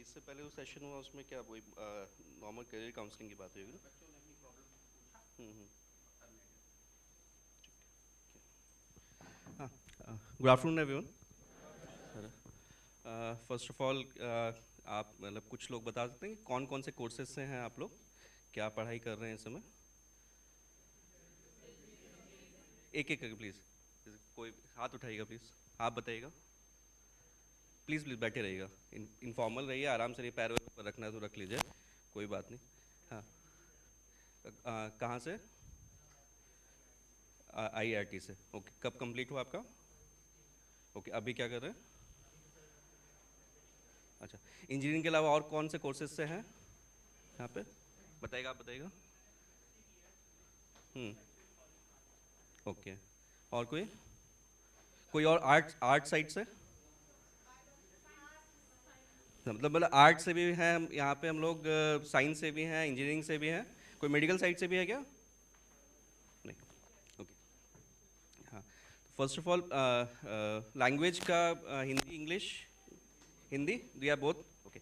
इससे पहले जो सेशन हुआ उसमें क्या वही नॉर्मल करियर काउंसलिंग की बात हुई होगी ना? हम्म। हाँ, good afternoon everyone. First of all आप मतलब कुछ लोग बता सकते हैं कि कौन कौन से कोर्सेज से हैं आप लोग, क्या पढ़ाई कर रहे हैं इस समय? एक एक करके प्लीज़, कोई हाथ उठाइएगा प्लीज़, आप बताइएगा। प्लीज़ प्लीज़ बैठे रहिएगा, इनफॉर्मल रहिए, आराम से रहिए, पैर वैर ऊपर रखना है तो रख लीजिए, कोई बात नहीं। हाँ, कहाँ से? IIT से, ओके। कब कंप्लीट हुआ आपका? ओके, अभी क्या कर रहे हैं? अच्छा, इंजीनियरिंग के अलावा और कौन से कोर्सेज से हैं यहाँ पे? बताइएगा, आप बताइएगा। हम्म। ओके, और कोई कोई और आर्ट आर्ट साइड से? मतलब आर्ट से भी हैं यहाँ पे हम लोग, साइंस से भी हैं, इंजीनियरिंग से भी हैं, कोई मेडिकल साइड से भी है क्या? नहीं। ओके। हाँ, फर्स्ट ऑफ ऑल लैंग्वेज का Hindi English? Hindi, do or both? Okay.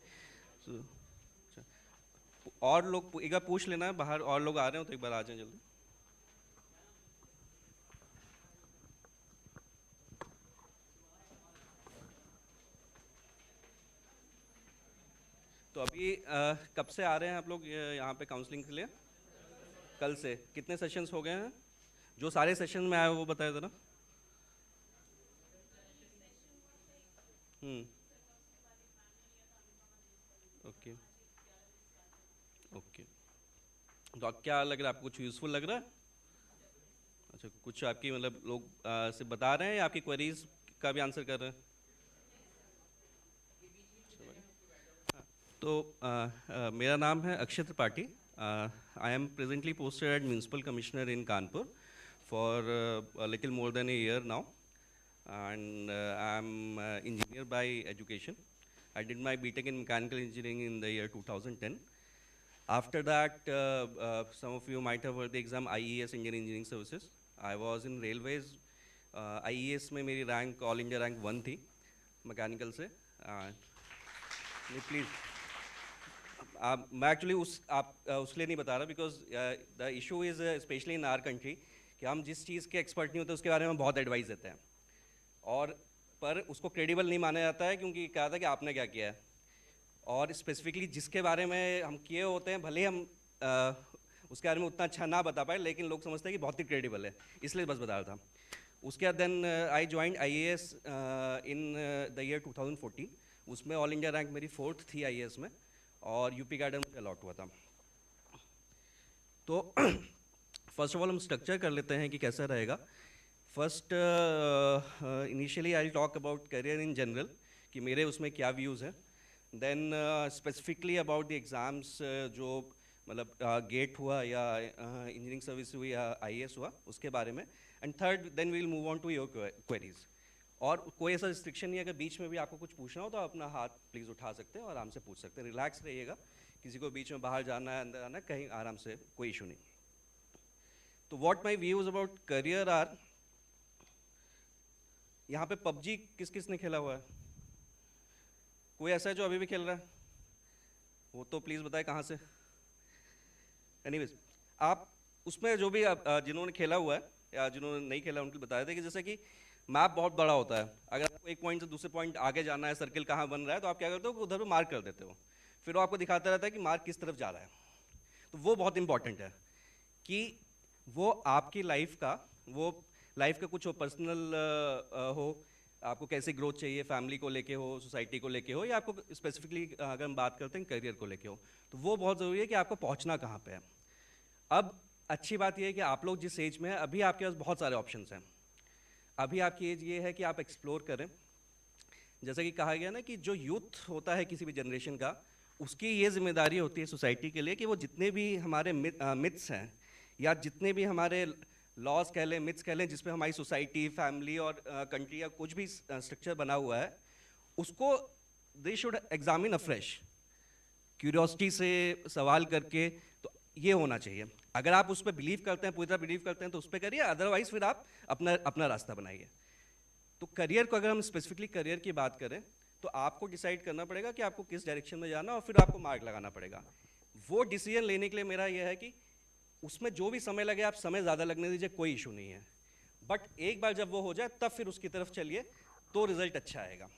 So और लोग एक बार पूछ लेना है, बाहर और लोग आ रहे हो तो एक बार आ जाएं जल्दी। तो अभी कब से आ रहे हैं आप लोग यहाँ पे काउंसलिंग के लिए? कल से? कितने सेशंस हो गए हैं? जो सारे सेशन में आए हो वो बताए ज़रा। हम्म। ओके। ओके, तो आप क्या लग रहा है आपको, कुछ यूज़फुल लग रहा है? अच्छा, कुछ आपकी मतलब लोग से बता रहे हैं या आपकी क्वेरीज का भी आंसर कर रहे हैं? तो मेरा नाम है Akshay Tripathi. I am presently posted at municipal commissioner in Kanpur for little more than a year now, and I'm engineer by education. I did my BTech in mechanical engineering in the year 2010. After that, some of you might have heard the exam IES, Indian Engineering Services. I was in railways. IES में मेरी rank all India rank 1 थी mechanical से। नहीं please, मैं actually उस लिए नहीं बता रहा, because the issue is specially in our country कि हम जिस चीज़ के एक्सपर्ट नहीं होते उसके बारे में बहुत एडवाइस देते हैं, और पर उसको क्रेडिबल नहीं माना जाता है, क्योंकि क्या था कि आपने क्या किया है, और स्पेसिफिकली जिसके बारे में हम किए होते हैं, भले हम उसके बारे में उतना अच्छा ना बता पाए, लेकिन लोग समझते हैं कि बहुत ही क्रेडिबल है, इसलिए बस बता रहा था। उसके बाद then I joined IAS in the year 2014। उसमें ऑल इंडिया रैंक मेरी 4th थी IAS में, और यूपी गार्डन मुझे अलॉट हुआ था। तो फर्स्ट ऑफ ऑल हम स्ट्रक्चर कर लेते हैं कि कैसा रहेगा। First initially I talk about career in general, कि मेरे उसमें क्या व्यूज़ हैं। Then specifically about the exams, जो मतलब गेट हुआ या इंजीनियरिंग सर्विस हुई या IAS हुआ, उसके बारे में। And third, then we will move on to your queries. और कोई ऐसा रिस्ट्रिक्शन नहीं है, अगर बीच में भी आपको कुछ पूछना हो तो अपना हाथ प्लीज़ उठा सकते हैं और आराम से पूछ सकते हैं, रिलैक्स रहिएगा। किसी को बीच में बाहर जाना है, अंदर आना है, कहीं आराम से, कोई इशू नहीं। तो what my views about career are, यहाँ पे PUBG किस किस ने खेला हुआ है? कोई ऐसा है जो अभी भी खेल रहा है? वो तो प्लीज़ बताए कहाँ से। एनीवेज, आप उसमें जो भी जिन्होंने खेला हुआ है या जिन्होंने नहीं खेला, उनको बताया था कि जैसे कि मैप बहुत बड़ा होता है, अगर आपको एक पॉइंट से दूसरे पॉइंट आगे जाना है, सर्किल कहाँ बन रहा है, तो आप क्या करते हो, उधर पे मार्क कर देते हो, फिर वो आपको दिखाता रहता है कि मार्क किस तरफ जा रहा है। तो वो बहुत इंपॉर्टेंट है कि वो आपकी लाइफ का, वो लाइफ का कुछ हो, पर्सनल हो, आपको कैसे ग्रोथ चाहिए, फैमिली को लेके हो, सोसाइटी को लेके हो, या आपको स्पेसिफिकली अगर हम बात करते हैं करियर को लेके हो, तो वो बहुत ज़रूरी है कि आपको पहुंचना कहाँ पे है। अब अच्छी बात यह है कि आप लोग जिस एज में हैं, अभी आपके पास बहुत सारे ऑप्शंस हैं। अभी आपकी एज ये है कि आप एक्सप्लोर करें। जैसा कि कहा गया ना कि जो यूथ होता है किसी भी जनरेशन का, उसकी ये जिम्मेदारी होती है सोसाइटी के लिए कि वो जितने भी हमारे मिथ्स हैं, या जितने भी हमारे लॉज कह लें, मिथ्स कह लें, जिसपे हमारी सोसाइटी, फैमिली और कंट्री या कुछ भी स्ट्रक्चर बना हुआ है, उसको they should examine afresh, curiosity से सवाल करके। तो ये होना चाहिए। अगर आप उस पर बिलीव करते हैं, पूरी तरह बिलीव करते हैं, तो उस पर करिए, अदरवाइज फिर आप अपना अपना रास्ता बनाइए। तो करियर को अगर हम स्पेसिफिकली करियर की बात करें, तो आपको डिसाइड करना पड़ेगा कि आपको किस डायरेक्शन में जाना, और फिर आपको मार्क लगाना पड़ेगा। वो डिसीजन लेने के लिए मेरा यह है कि उसमें जो भी समय लगे आप समय ज़्यादा लगने दीजिए, कोई इशू नहीं है, बट एक बार जब वो हो जाए तब फिर उसकी तरफ चलिए, तो रिजल्ट अच्छा आएगा।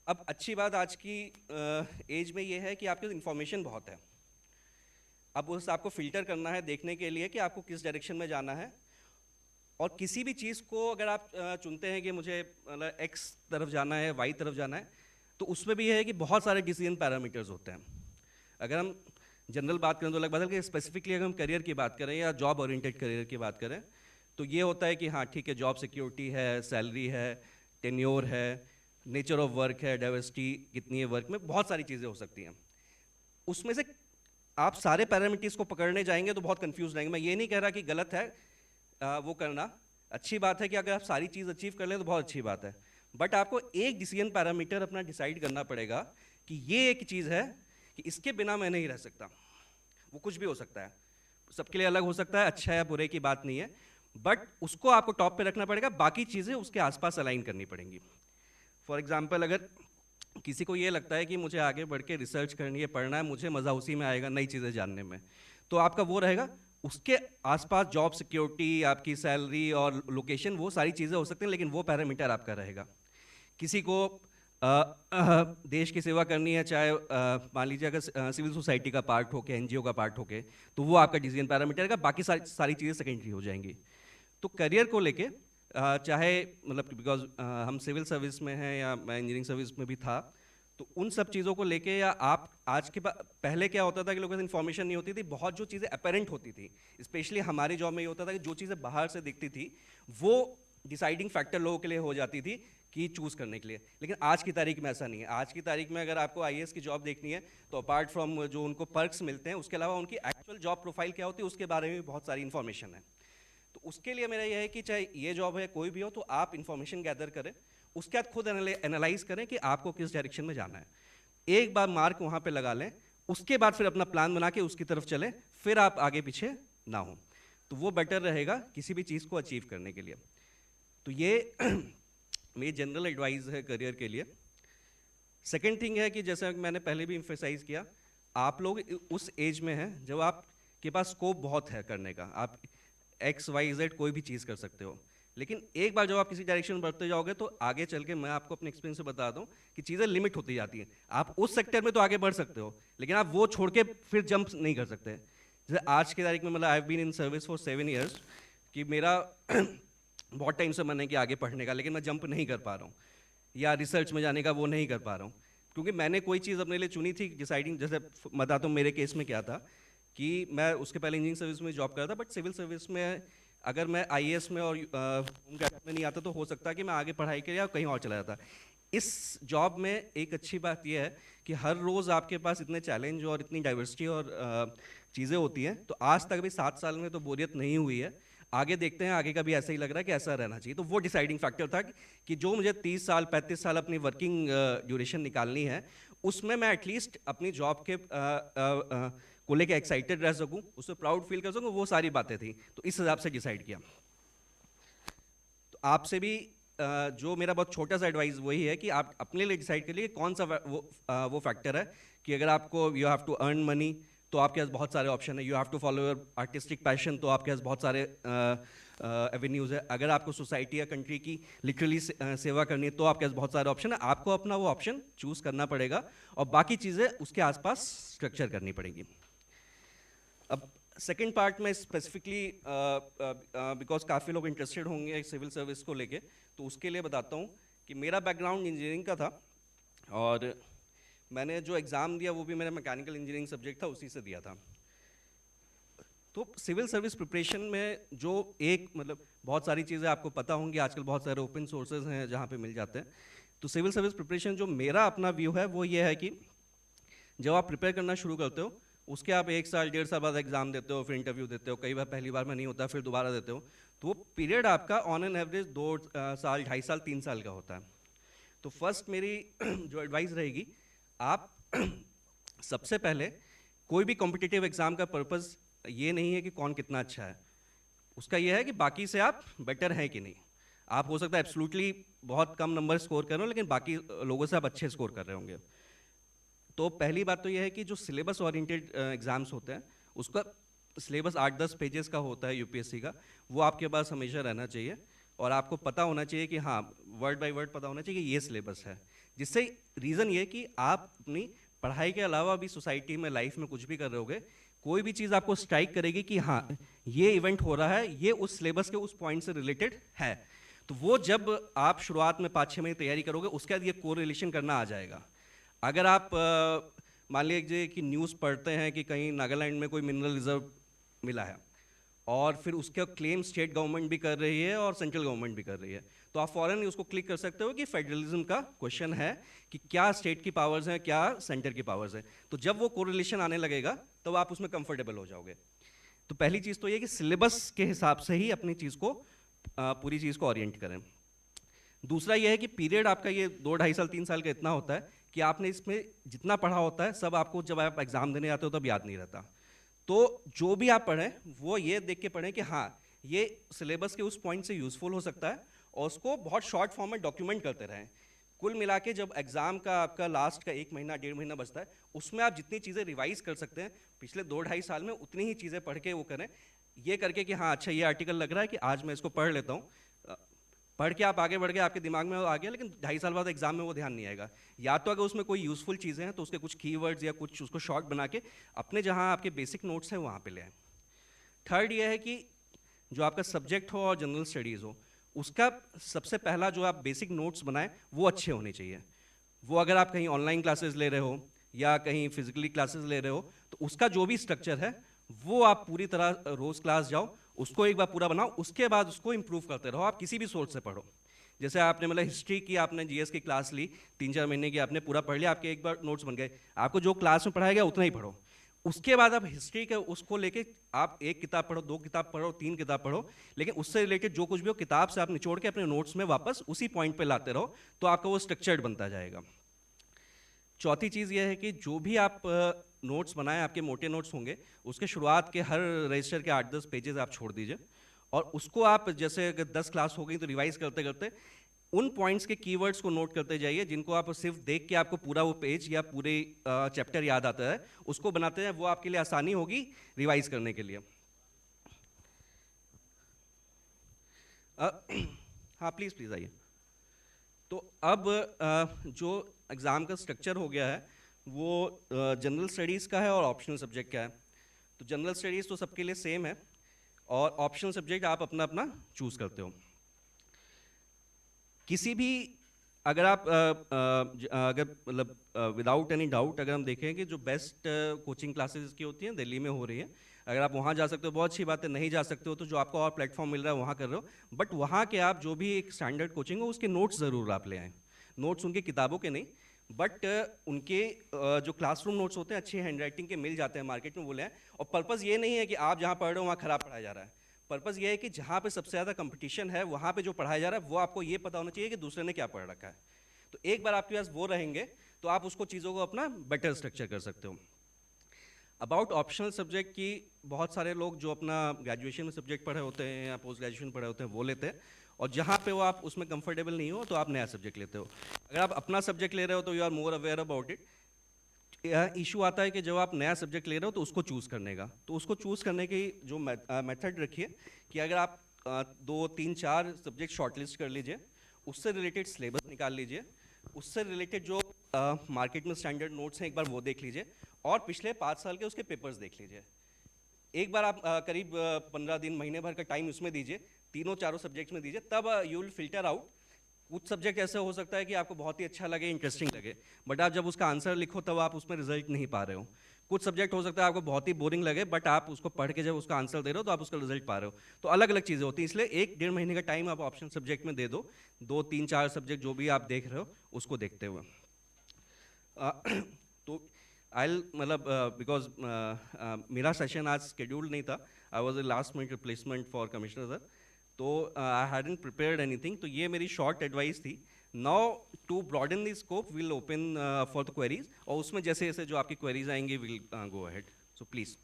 अब अच्छी बात आज की एज में ये है कि आपके इन्फॉर्मेशन बहुत है। अब उस आपको फिल्टर करना है देखने के लिए कि आपको किस डायरेक्शन में जाना है, और किसी भी चीज़ को अगर आप चुनते हैं कि मुझे मतलब एक्स तरफ जाना है, वाई तरफ जाना है, तो उसमें भी ये है कि बहुत सारे डिसीजन पैरामीटर्स होते हैं। अगर हम जनरल बात करें तो अलग बात है कि स्पेसिफिकली अगर हम करियर की बात करें या जॉब ओरिएंटेड करियर की बात करें, तो ये होता है कि हाँ ठीक है, जॉब सिक्योरिटी है, सैलरी है, टेन्योर है, नेचर ऑफ वर्क है, डाइवर्सिटी कितनी है वर्क में, बहुत सारी चीज़ें हो सकती हैं। उसमें से आप सारे पैरामीटर्स को पकड़ने जाएंगे तो बहुत कंफ्यूज रहेंगे। मैं ये नहीं कह रहा कि गलत है वो करना, अच्छी बात है कि अगर आप सारी चीज़ अचीव कर लें तो बहुत अच्छी बात है, बट आपको एक डिसीजन पैरामीटर अपना डिसाइड करना पड़ेगा कि ये एक चीज़ है कि इसके बिना मैं नहीं रह सकता। वो कुछ भी हो सकता है, सबके लिए अलग हो सकता है, अच्छा या बुरे की बात नहीं है, बट उसको आपको टॉप पे रखना पड़ेगा, बाकी चीज़ें उसके आसपास अलाइन करनी पड़ेंगी। फॉर एग्जाम्पल, अगर किसी को ये लगता है कि मुझे आगे बढ़ के रिसर्च करनी है, पढ़ना है, मुझे मज़ा उसी में आएगा, नई चीज़ें जानने में, तो आपका वो रहेगा। उसके आसपास जॉब सिक्योरिटी, आपकी सैलरी और लोकेशन, वो सारी चीज़ें हो सकती हैं, लेकिन वो पैरामीटर आपका रहेगा। किसी को देश की सेवा करनी है, चाहे मान लीजिए अगर सिविल सोसाइटी का पार्ट हो के, एनजीओ का पार्ट हो के, तो वो आपका डिसीजन पैरामीटर है, बाकी सारी चीज़ें सेकेंडरी हो जाएंगी। तो करियर को लेके चाहे मतलब बिकॉज हम सिविल सर्विस में हैं या मैं इंजीनियरिंग सर्विस में भी था, तो उन सब चीज़ों को लेके, या आप आज के पहले क्या होता था कि लोगों को इन्फॉर्मेशन नहीं होती थी, बहुत जो चीज़ें अपेरेंट होती थी, स्पेशली हमारे जॉब में ये होता था कि जो चीज़ें बाहर से दिखती थी वो डिसाइडिंग फैक्टर लोगों के लिए हो जाती थी कि चूज़ करने के लिए। लेकिन आज की तारीख में ऐसा नहीं है। आज की तारीख में अगर आपको आईएएस की जॉब देखनी है तो अपार्ट फ्रॉम जो उनको पर्क्स मिलते हैं, उसके अलावा उनकी एक्चुअल जॉब प्रोफाइल क्या होती है उसके बारे में भी बहुत सारी इन्फॉर्मेशन है। तो उसके लिए मेरा यह है कि चाहे ये जॉब है कोई भी हो, तो आप इन्फॉर्मेशन गैदर करें, उसके बाद खुद एनालाइज करें कि आपको किस डायरेक्शन में जाना है। एक बार मार्क वहाँ पे लगा लें, उसके बाद फिर अपना प्लान बना के उसकी तरफ चलें, फिर आप आगे पीछे ना हो, तो वो बेटर रहेगा किसी भी चीज़ को अचीव करने के लिए। तो ये मेरी जनरल एडवाइस है करियर के लिए। सेकेंड थिंग है कि जैसा मैंने पहले भी इम्फेसाइज किया, आप लोग उस एज में हैं जब आपके पास स्कोप बहुत है करने का, आप एक्स वाई जेड कोई भी चीज़ कर सकते हो, लेकिन एक बार जब आप किसी डायरेक्शन में बढ़ते जाओगे तो आगे चल के, मैं आपको अपने एक्सपीरियंस से बता दूं कि चीज़ें लिमिट होती जाती हैं। आप उस सेक्टर में तो आगे बढ़ सकते हो, लेकिन आप वो छोड़ के फिर जंप नहीं कर सकते। जैसे आज की तारीख में, मतलब I have been in service for 7 years, कि मेरा बहुत टाइम से मन है कि आगे पढ़ने का, लेकिन मैं जंप नहीं कर पा रहा हूँ, या रिसर्च में जाने का वो नहीं कर पा रहा हूँ, क्योंकि मैंने कोई चीज़ अपने लिए चुनी थी डिसाइडिंग। जैसे बताता हूँ मेरे केस में क्या था कि मैं उसके पहले इंजीनियरिंग सर्विस में जॉब करता था, बट सिविल सर्विस में अगर मैं आईएएस में और होम गार्ड में नहीं आता तो हो सकता है कि मैं आगे पढ़ाई के लिए कहीं और चला जाता। इस जॉब में एक अच्छी बात यह है कि हर रोज़ आपके पास इतने चैलेंज और इतनी डाइवर्सिटी और चीज़ें होती हैं, तो आज तक भी 7 साल में तो बोरियत नहीं हुई है। आगे देखते हैं, आगे का भी ऐसा ही लग रहा है कि ऐसा रहना चाहिए। तो वो डिसाइडिंग फैक्टर था कि जो मुझे 30 साल 35 साल अपनी वर्किंग ड्यूरेशन निकालनी है, उसमें मैं एटलीस्ट अपनी जॉब के को लेकर एक्साइटेड रह सकूं, उससे प्राउड फील कर सकूं, वो सारी बातें थी। तो इस हिसाब से डिसाइड किया। तो आपसे भी जो मेरा बहुत छोटा सा एडवाइस वही है कि आप अपने लिए डिसाइड करिए कौन सा वो फैक्टर है कि अगर आपको you have to earn money तो आपके पास बहुत सारे ऑप्शन है, you have to follow your artistic passion तो आपके पास बहुत सारे एवेन्यूज़ है, अगर आपको सोसाइटी या कंट्री की लिटरली सेवा करनी है तो आपके पास बहुत सारे ऑप्शन है। आपको अपना वो ऑप्शन चूज़ करना पड़ेगा और बाकी चीज़ें उसके आसपास स्ट्रक्चर करनी पड़ेंगी। अब सेकेंड पार्ट में स्पेसिफिकली बिकॉज काफ़ी लोग इंटरेस्टेड होंगे सिविल सर्विस को लेके, तो उसके लिए बताता हूँ कि मेरा बैकग्राउंड इंजीनियरिंग का था और मैंने जो एग्ज़ाम दिया वो भी मेरा मैकेनिकल इंजीनियरिंग सब्जेक्ट था, उसी से दिया था। तो सिविल सर्विस प्रिपरेशन में जो एक मतलब बहुत सारी चीज़ें आपको पता होंगी, आजकल बहुत सारे ओपन सोर्सेज हैं जहाँ पे मिल जाते हैं। तो सिविल सर्विस प्रिपरेशन जो मेरा अपना व्यू है वो ये है कि जब आप प्रिपेयर करना शुरू करते हो, उसके आप 1 साल 1.5 साल बाद एग्जाम देते हो, फिर इंटरव्यू देते हो, कई बार पहली बार में नहीं होता फिर दोबारा देते हो, तो वो पीरियड आपका ऑन एन एवरेज 2 साल 2.5 साल 3 साल का होता है। तो फर्स्ट मेरी जो एडवाइस रहेगी, आप सबसे पहले कोई भी कॉम्पिटिटिव एग्जाम का पर्पस ये नहीं है कि कौन कितना अच्छा है, उसका ये है कि बाकी से आप बेटर हैं कि नहीं। आप हो सकता है एब्सोल्युटली बहुत कम नंबर स्कोर कर रहे हो, लेकिन बाकी लोगों से आप अच्छे स्कोर कर रहे होंगे। तो पहली बात तो यह है कि जो सिलेबस ओरिएंटेड एग्जाम्स होते हैं, उसका सिलेबस 8-10 पेजेस का होता है यूपीएससी का, वो आपके पास हमेशा रहना चाहिए और आपको पता होना चाहिए कि हाँ, वर्ड बाय वर्ड पता होना चाहिए कि ये सिलेबस है। जिससे रीज़न ये कि आप अपनी पढ़ाई के अलावा भी सोसाइटी में, लाइफ में कुछ भी कर रहे होगे, कोई भी चीज़ आपको स्ट्राइक करेगी कि हाँ, ये इवेंट हो रहा है, ये उस सिलेबस के उस पॉइंट से रिलेटेड है। तो वो जब आप शुरुआत में 5-6 महीने तैयारी करोगे, उसके बाद ये कोरिलेशन करना आ जाएगा। अगर आप मान लीजिए कि न्यूज़ पढ़ते हैं कि कहीं नागालैंड में कोई मिनरल रिजर्व मिला है और फिर उसका क्लेम स्टेट गवर्नमेंट भी कर रही है और सेंट्रल गवर्नमेंट भी कर रही है, तो आप फौरन उसको क्लिक कर सकते हो कि फेडरलिज्म का क्वेश्चन है कि क्या स्टेट की पावर्स हैं, क्या सेंटर की पावर्स हैं। तो जब वो कोरिलेशन आने लगेगा तब आप उसमें कंफर्टेबल हो जाओगे। तो पहली चीज़ तो ये कि सिलेबस के हिसाब से ही अपनी चीज़ को, पूरी चीज़ को ओरिएंट करें। दूसरा ये है कि पीरियड आपका ये 2-2.5 साल 3 साल का इतना होता है कि आपने इसमें जितना पढ़ा होता है सब आपको जब आप एग्जाम देने आते हो तब याद नहीं रहता। तो जो भी आप पढ़ें वो ये देख के पढ़ें कि हाँ, ये सिलेबस के उस पॉइंट से यूजफुल हो सकता है और उसको बहुत शॉर्ट फॉर्म में डॉक्यूमेंट करते रहें। कुल मिला के जब एग्जाम का आपका लास्ट का 1 महीना 1.5 महीना बचता है, उसमें आप जितनी चीज़ें रिवाइज कर सकते हैं पिछले 2-2.5 साल में, उतनी ही चीज़ें पढ़ के वो करें। ये करके कि हाँ, अच्छा ये आर्टिकल लग रहा है कि आज मैं इसको पढ़ लेता हूँ, पढ़ के आप आगे बढ़ गए, आपके दिमाग में वो आ गया, लेकिन 2.5 साल बाद एग्जाम में वो ध्यान नहीं आएगा। या तो अगर उसमें कोई यूजफुल चीज़ें हैं तो उसके कुछ कीवर्ड्स या कुछ उसको शॉर्ट बना के अपने जहाँ आपके बेसिक नोट्स हैं वहाँ पे ले आएं। थर्ड ये है कि जो आपका सब्जेक्ट हो और जनरल स्टडीज़ हो, उसका सबसे पहला जो आप बेसिक नोट्स बनाएं वो अच्छे होने चाहिए। वो अगर आप कहीं ऑनलाइन क्लासेस ले रहे हो या कहीं फिजिकली क्लासेस ले रहे हो, तो उसका जो भी स्ट्रक्चर है वो आप पूरी तरह रोज क्लास जाओ, उसको एक बार पूरा बनाओ, उसके बाद उसको इंप्रूव करते रहो। आप किसी भी सोर्स से पढ़ो। जैसे आपने मतलब हिस्ट्री की, आपने जीएस की क्लास ली, 3-4 महीने की आपने पूरा पढ़ लिया, आपके एक बार नोट्स बन गए। आपको जो क्लास में पढ़ाया गया उतना ही पढ़ो। उसके बाद आप हिस्ट्री के उसको लेके आप 1 किताब पढ़ो, 2 किताब पढ़ो, 3 किताब पढ़ो, लेकिन उससे रिलेटेड जो कुछ भी हो किताब से आप निचोड़ के अपने नोट्स में वापस उसी पॉइंट पे लाते रहो, तो आपका वो स्ट्रक्चर्ड बनता जाएगा। चौथी चीज़ ये है कि जो भी आप नोट्स बनाएं, आपके मोटे नोट्स होंगे, उसके शुरुआत के हर रजिस्टर के 8-10 पेजेस आप छोड़ दीजिए और उसको आप, जैसे अगर 10 क्लास हो गई तो रिवाइज करते करते उन पॉइंट्स के कीवर्ड्स को नोट करते जाइए जिनको आप सिर्फ देख के आपको पूरा वो पेज या पूरे चैप्टर याद आता है, उसको बनाते हैं। वो आपके लिए आसानी होगी रिवाइज करने के लिए। हाँ, प्लीज़ प्लीज़ आइए। तो अब जो एग्ज़ाम का स्ट्रक्चर हो गया है वो जनरल स्टडीज़ का है और ऑप्शनल सब्जेक्ट का है। तो जनरल स्टडीज़ तो सबके लिए सेम है और ऑप्शनल सब्जेक्ट आप अपना अपना चूज़ करते हो। किसी भी, अगर आप अगर मतलब विदाउट एनी डाउट अगर हम देखें कि जो बेस्ट कोचिंग क्लासेस की होती हैं दिल्ली में हो रही है, अगर आप वहाँ जा सकते हो बहुत अच्छी बात है, नहीं जा सकते हो तो जो आपको और प्लेटफॉर्म मिल रहा है वहाँ कर रहे हो। बट वहाँ के आप जो भी एक स्टैंडर्ड कोचिंग हो उसके नोट्स ज़रूर आप ले आएँ। नोट्स उनकी किताबों के नहीं, बट उनके जो क्लासरूम नोट्स होते हैं अच्छी हैंडराइटिंग के मिल जाते हैं मार्केट में, वो ले आएँ। और पर्पज़ ये नहीं है कि आप जहाँ पढ़ रहे हो वहाँ खराब पढ़ाया जा रहा है। पर्पज़ ये है कि जहाँ पे सबसे ज़्यादा कंपटीशन है वहाँ पे जो पढ़ाया जा रहा है वो आपको ये पता होना चाहिए कि दूसरे ने क्या पढ़ रखा है। तो एक बार आपके पास वो रहेंगे तो आप उसको चीज़ों को अपना बेटर स्ट्रक्चर कर सकते हो। अबाउट ऑप्शनल सब्जेक्ट की, बहुत सारे लोग जो अपना ग्रेजुएशन में सब्जेक्ट पढ़े होते हैं या पोस्ट ग्रेजुएशन पढ़े होते हैं वो लेते हैं, और जहाँ पे वो आप उसमें कंफर्टेबल नहीं हो तो आप नया सब्जेक्ट लेते हो। अगर आप अपना सब्जेक्ट ले रहे हो तो you are more aware about it. Issue आता है कि जब आप नया सब्जेक्ट ले रहे हो तो उसको चूज़ करने का, तो उसको चूज़ करने की जो मेथड रखिए कि अगर आप 2-3-4 सब्जेक्ट शॉर्टलिस्ट कर लीजिए, उससे रिलेटेड सिलेबस निकाल लीजिए, उससे रिलेटेड जो मार्केट में स्टैंडर्ड नोट्स हैं एक बार वो देख लीजिए, और पिछले 5 साल के उसके पेपर्स देख लीजिए। एक बार आप करीब 15 दिन महीने भर का टाइम उसमें दीजिए, तीनों चारों सब्जेक्ट्स में दीजिए, तब यू विल फिल्टर आउट। कुछ सब्जेक्ट ऐसे हो सकता है कि आपको बहुत ही अच्छा लगे, इंटरेस्टिंग लगे, बट आप जब उसका आंसर लिखो तब आप उसमें रिजल्ट नहीं पा रहे हो। कुछ सब्जेक्ट हो सकता है आपको बहुत ही बोरिंग लगे, बट आप उसको पढ़ के जब उसका आंसर दे रहे हो तो आप उसका रिजल्ट पा रहे हो। तो अलग अलग चीज़ें होती हैं, इसलिए 1-1.5 महीने का टाइम आप ऑप्शन सब्जेक्ट में दे दो, 2-3-4 सब्जेक्ट जो भी आप देख रहे हो उसको देखते हुए। तो आई मतलब बिकॉज मेरा सेशन आज शेड्यूल्ड नहीं था, I was a last minute replacement for commissioner sir, तो आई हैडंट प्रिपेयर्ड एनीथिंग, तो ये मेरी शॉर्ट एडवाइस थी। Now to broaden the scope will open for the queries, और उसमें जैसे जैसे जो आपकी क्वेरीज आएंगी will go ahead, so please.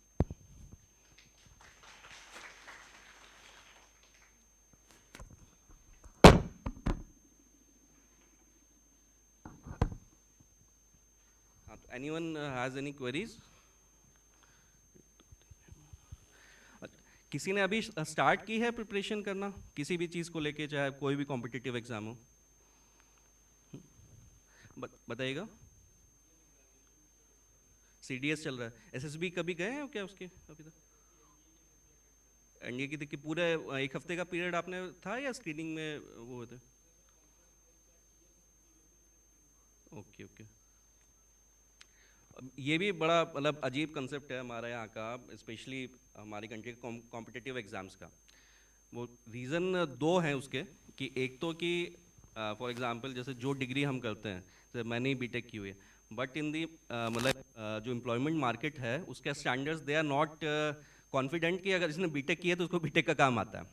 हाँ, तो एनीवन हैज़ एनी क्वेरीज? किसी ने अभी स्टार्ट की है प्रिपरेशन करना किसी भी चीज़ को लेके, चाहे कोई भी कॉम्पिटिटिव एग्जाम हो? बताइएगा। सीडीएस चल रहा है, एसएसबी कभी गए हैं क्या उसके अभी तक? एनडीए की पूरे एक हफ्ते का पीरियड आपने था या स्क्रीनिंग में वो होते? Okay okay. ये भी बड़ा मतलब अजीब कंसेप्ट है हमारे यहाँ का, स्पेशली हमारी कंट्री के कॉम्पिटिटिव एग्जाम्स का। वो रीज़न दो हैं उसके, कि एक तो कि फॉर एग्जांपल जैसे जो डिग्री हम करते हैं, जैसे मैंने ही बीटेक की हुई है, बट इन दी मतलब जो एम्प्लॉयमेंट मार्केट है उसके standards they are not confident कि अगर इसने बीटेक किया तो उसको बीटेक का काम आता है।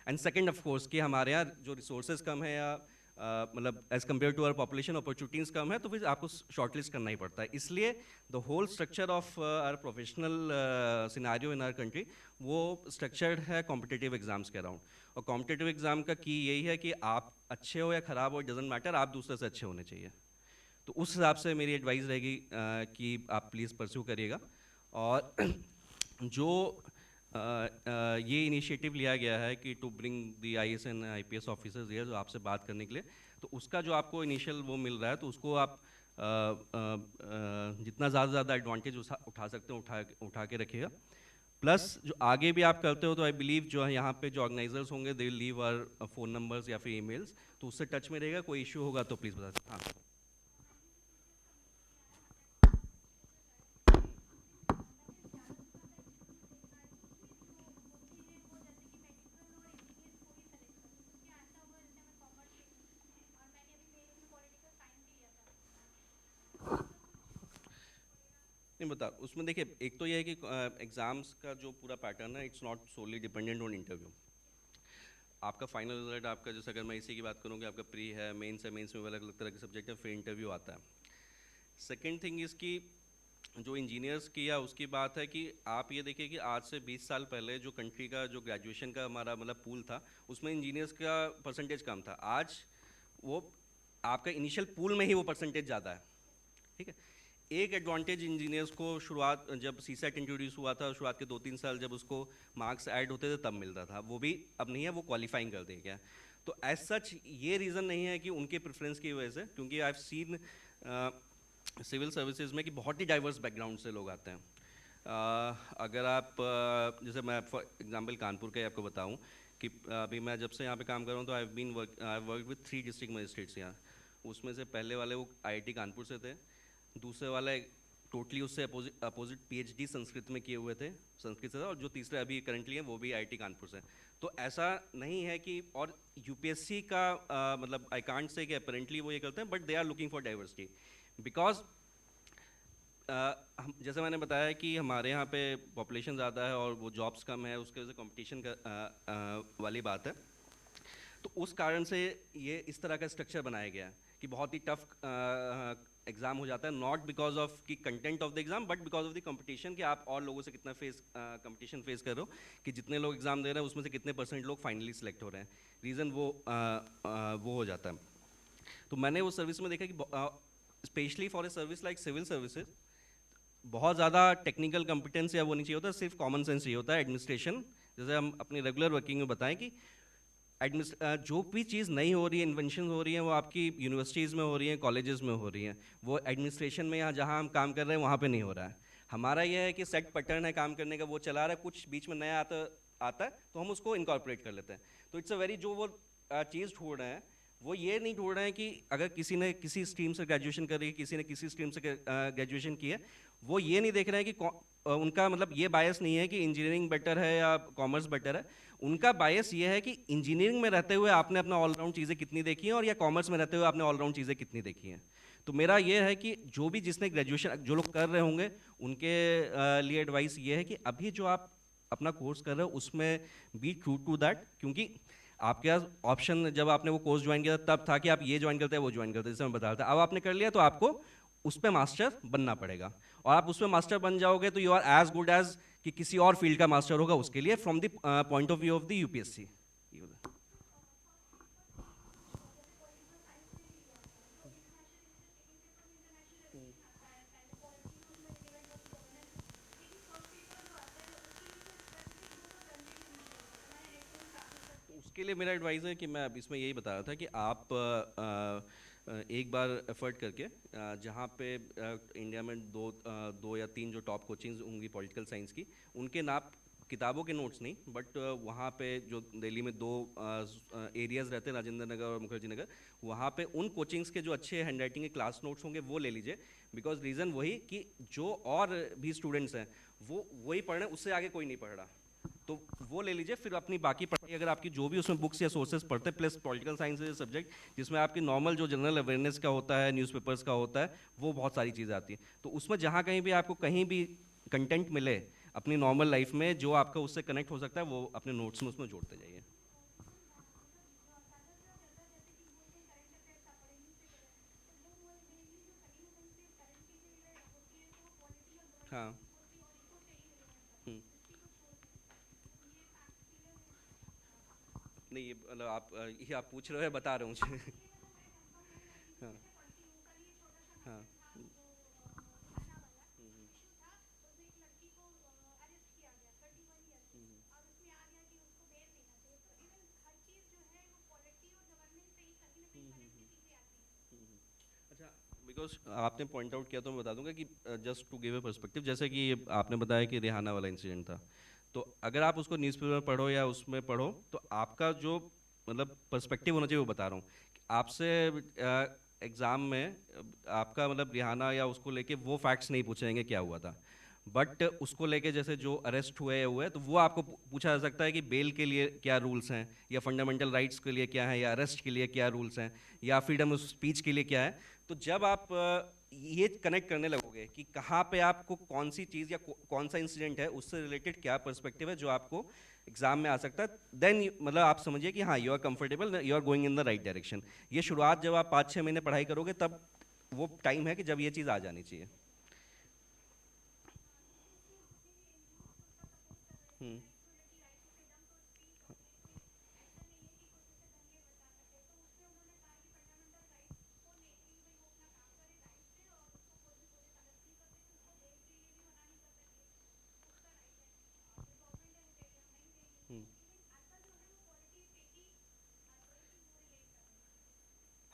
एंड सेकंड ऑफ कोर्स कि हमारे यहाँ जो रिसोर्सेज कम है, या मतलब as compare to our population opportunities कम है, तो फिर आपको शॉर्टलिस्ट करना ही पड़ता है। इसलिए the whole structure of our professional scenario in our country वो स्ट्रक्चर्ड है कॉम्पिटिटिव एग्जाम्स के अराउंड। और कॉम्पिटिटिव एग्जाम का की यही है कि आप अच्छे हो या ख़राब हो, डजेंट मैटर, आप दूसरे से अच्छे होने चाहिए। तो उस हिसाब से मेरी एडवाइस रहेगी कि आप प्लीज़ परस्यू करिएगा। और जो ये इनिशिएटिव लिया गया है कि to bring the IAS and IPS officers here, जो आपसे बात करने के लिए, तो उसका जो आपको इनिशियल वो मिल रहा है, तो उसको आप जितना ज़्यादा से ज़्यादा एडवांटेज उठा सकते हैं उठा के रखिएगा। प्लस जो आगे भी आप करते हो, तो आई बिलीव जो है यहाँ पे जो ऑर्गेनाइजर्स होंगे they will leave our phone numbers या फिर ईमेल्स, तो उससे टच में रहेगा। कोई इशू होगा तो प्लीज़ बता दें। हाँ, नहीं बता, उसमें देखिए एक तो ये है कि एग्ज़ाम्स का जो पूरा पैटर्न है, it's not solely dependent on interview. आपका फाइनल रिजल्ट, आपका जैसे अगर मैं इसी की बात करूँ कि आपका प्री है, मेंस है, मेंस में अलग अलग तरह के सब्जेक्ट है, फिर इंटरव्यू आता है। सेकेंड थिंग इसकी जो इंजीनियर्स की या उसकी बात है, कि आप ये देखिए कि आज से 20 साल पहले जो कंट्री का जो ग्रेजुएशन का हमारा मतलब पूल था, उसमें इंजीनियर्स का परसेंटेज कम था। आज वो आपका इनिशियल पूल में ही वो परसेंटेज ज़्यादा है। ठीक है, एक एडवांटेज इंजीनियर्स को शुरुआत, जब सीसेट इंट्रोड्यूस हुआ था, शुरुआत के 2-3 साल जब उसको मार्क्स ऐड होते थे तब मिलता था, वो भी अब नहीं है, वो क्वालिफाइंग कर दिया गया। तो एज सच ये रीज़न नहीं है कि उनके प्रेफरेंस की वजह से, क्योंकि I have seen civil services में कि बहुत ही डाइवर्स बैकग्राउंड से लोग आते हैं। अगर आप जैसे मैं फॉर एग्जांपल कानपुर का आपको बताऊं कि अभी मैं जब से यहाँ पे काम कर रहा हूँ, तो I work with 3 district magistrates यहाँ। उसमें से पहले वाले वो आईआईटी कानपुर से थे, दूसरे वाले टोटली उससे अपोजिट पीएचडी संस्कृत में किए हुए थे, संस्कृत से था, और जो तीसरे अभी करंटली हैं वो भी आईआईटी कानपुर से। तो ऐसा नहीं है कि, और यूपीएससी का मतलब आई कांट से कि अपेरेंटली वो ये करते हैं, but they are looking for diversity. Because हम जैसे मैंने बताया कि हमारे यहाँ पे पॉपुलेशन ज़्यादा है और वो जॉब्स कम है, उसके वजह से कंपटीशन का वाली बात है। तो उस कारण से ये इस तरह का स्ट्रक्चर बनाया गया है कि बहुत ही टफ एग्ज़ाम हो जाता है, नॉट बिकॉज ऑफ की content of the exam, but because of the competition, कि आप और लोगों से कितना कंपटीशन फेस कर रहे हो, कि जितने लोग एग्ज़ाम दे रहे हैं उसमें से कितने % लोग फाइनली सिलेक्ट हो रहे हैं। रीज़न वो हो जाता है। तो मैंने वो सर्विस में देखा कि specially for a service like civil services, बहुत ज़्यादा टेक्निकल कंपिटेंस या वो नहीं चाहिए होता, सिर्फ कॉमन सेंस चाहिए होता है। एडमिनिस्ट्रेशन, जैसे हम अपनी रेगुलर वर्किंग में बताएं कि जो भी चीज़ नई हो रही है, इन्वेंशन हो रही है, वो आपकी यूनिवर्सिटीज़ में हो रही हैं, कॉलेजेस में हो रही हैं। वो एडमिनिस्ट्रेशन में यहाँ जहाँ हम काम कर रहे हैं वहाँ पे नहीं हो रहा है। हमारा यह है कि सेट पैटर्न है काम करने का, वो चला रहा है, कुछ बीच में नया आता है तो हम उसको इनकॉर्पोरेट कर लेते हैं। तो इट्स अ वेरी, जो वो चीज़ ढूंढ रहे हैं, वो ये नहीं ढूंढ रहे हैं कि अगर किसी ने किसी स्ट्रीम से ग्रेजुएशन करी है, किसी ने किसी स्ट्रीम से ग्रेजुएशन की है, वो ये नहीं देख रहे हैं कि उनका मतलब ये बायस नहीं है कि इंजीनियरिंग बेटर है या कॉमर्स बेटर है। उनका बायस ये है कि इंजीनियरिंग में रहते हुए आपने अपना ऑलराउंड चीज़ें कितनी देखी हैं, और या कॉमर्स में रहते हुए आपने ऑलराउंड चीज़ें कितनी देखी हैं। तो मेरा ये है कि जो भी जिसने ग्रेजुएशन, जो लोग कर रहे होंगे, उनके लिए एडवाइस ये है कि अभी जो आप अपना कोर्स कर रहे हो उसमें बी ट्रू टू दैट, क्योंकि आपके पास ऑप्शन, जब आपने वो कोर्स ज्वाइन किया तब था कि आप ये ज्वाइन करते हैं वो ज्वाइन करते हैं, जैसे मैं बता रहा था। अब आपने कर लिया तो आपको उस पर मास्टर बनना पड़ेगा, और आप उस पर मास्टर बन जाओगे तो you are as good as कि किसी और फील्ड का मास्टर होगा उसके लिए, from the point of view of the UPSC. आपके लिए मेरा एडवाइस है कि मैं अब इसमें यही बता रहा था कि आप एक बार एफर्ट करके जहाँ पे इंडिया में दो या तीन जो टॉप कोचिंग्स होंगी पॉलिटिकल साइंस की, उनके नाम किताबों के नोट्स नहीं, बट वहाँ पे जो दिल्ली में दो एरियाज़ रहते हैं, राजेंद्र नगर और मुखर्जी नगर, वहाँ पे उन कोचिंग्स के जो अच्छे हैंड राइटिंग के क्लास नोट्स होंगे वो ले लीजिए। बिकॉज रीज़न वही कि जो और भी स्टूडेंट्स हैं वो वही पढ़ रहे हैं, उससे आगे कोई नहीं पढ़ रहा। तो वो ले लीजिए, फिर अपनी बाकी पढ़ाई अगर आपकी जो भी उसमें बुक्स या सोर्सेज पढ़ते, प्लस पॉलिटिकल साइंस है सब्जेक्ट जिसमें आपकी नॉर्मल जो जनरल अवेयरनेस का होता है, न्यूज़पेपर्स का होता है, वो बहुत सारी चीज़ें आती हैं। तो उसमें जहाँ कहीं भी आपको कहीं भी कंटेंट मिले अपनी नॉर्मल लाइफ में जो आपका उससे कनेक्ट हो सकता है, वो अपने नोट्स में उसमें जोड़ते जाइए। हाँ। हम्म। नहीं, ये मतलब आप ये आप पूछ रहे हो या बता रहे हो मुझे? हाँ। हाँ। अच्छा, बिकॉज आपने पॉइंट आउट किया तो मैं बता दूंगा कि just to give a perspective, जैसे कि ये आपने बताया कि रिहाना वाला इंसिडेंट था, तो अगर आप उसको न्यूज़पेपर में पढ़ो या उसमें पढ़ो, तो आपका जो मतलब पर्सपेक्टिव होना चाहिए वो बता रहा हूँ कि आपसे एग्ज़ाम में आपका मतलब रिहाना या उसको लेके वो फैक्ट्स नहीं पूछे जाएंगे क्या हुआ था, बट उसको लेके जैसे जो अरेस्ट हुए तो वो आपको पूछा जा सकता है कि बेल के लिए क्या रूल्स हैं, या फंडामेंटल राइट्स के लिए क्या है, या अरेस्ट के लिए क्या रूल्स हैं, या फ्रीडम ऑफ स्पीच के लिए क्या है। तो जब आप ये कनेक्ट करने लगोगे कि कहाँ पे आपको कौन सी चीज़ या कौन सा इंसिडेंट है, उससे रिलेटेड क्या पर्सपेक्टिव है जो आपको एग्जाम में आ सकता है, देन मतलब आप समझिए कि हाँ, you are comfortable, you are going in the right direction. ये शुरुआत जब आप 5-6 महीने पढ़ाई करोगे तब वो टाइम है कि जब ये चीज़ आ जानी चाहिए। हम्म। हम्म।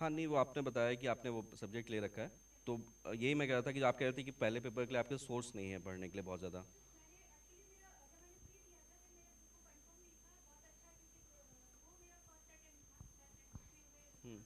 हाँ, नहीं, वो आपने बताया कि आपने वो सब्जेक्ट ले रखा है, तो यही मैं कह रहा था कि आप कह रहे थे कि पहले पेपर के लिए आपके सोर्स नहीं है पढ़ने के लिए बहुत ज़्यादा। हम्म।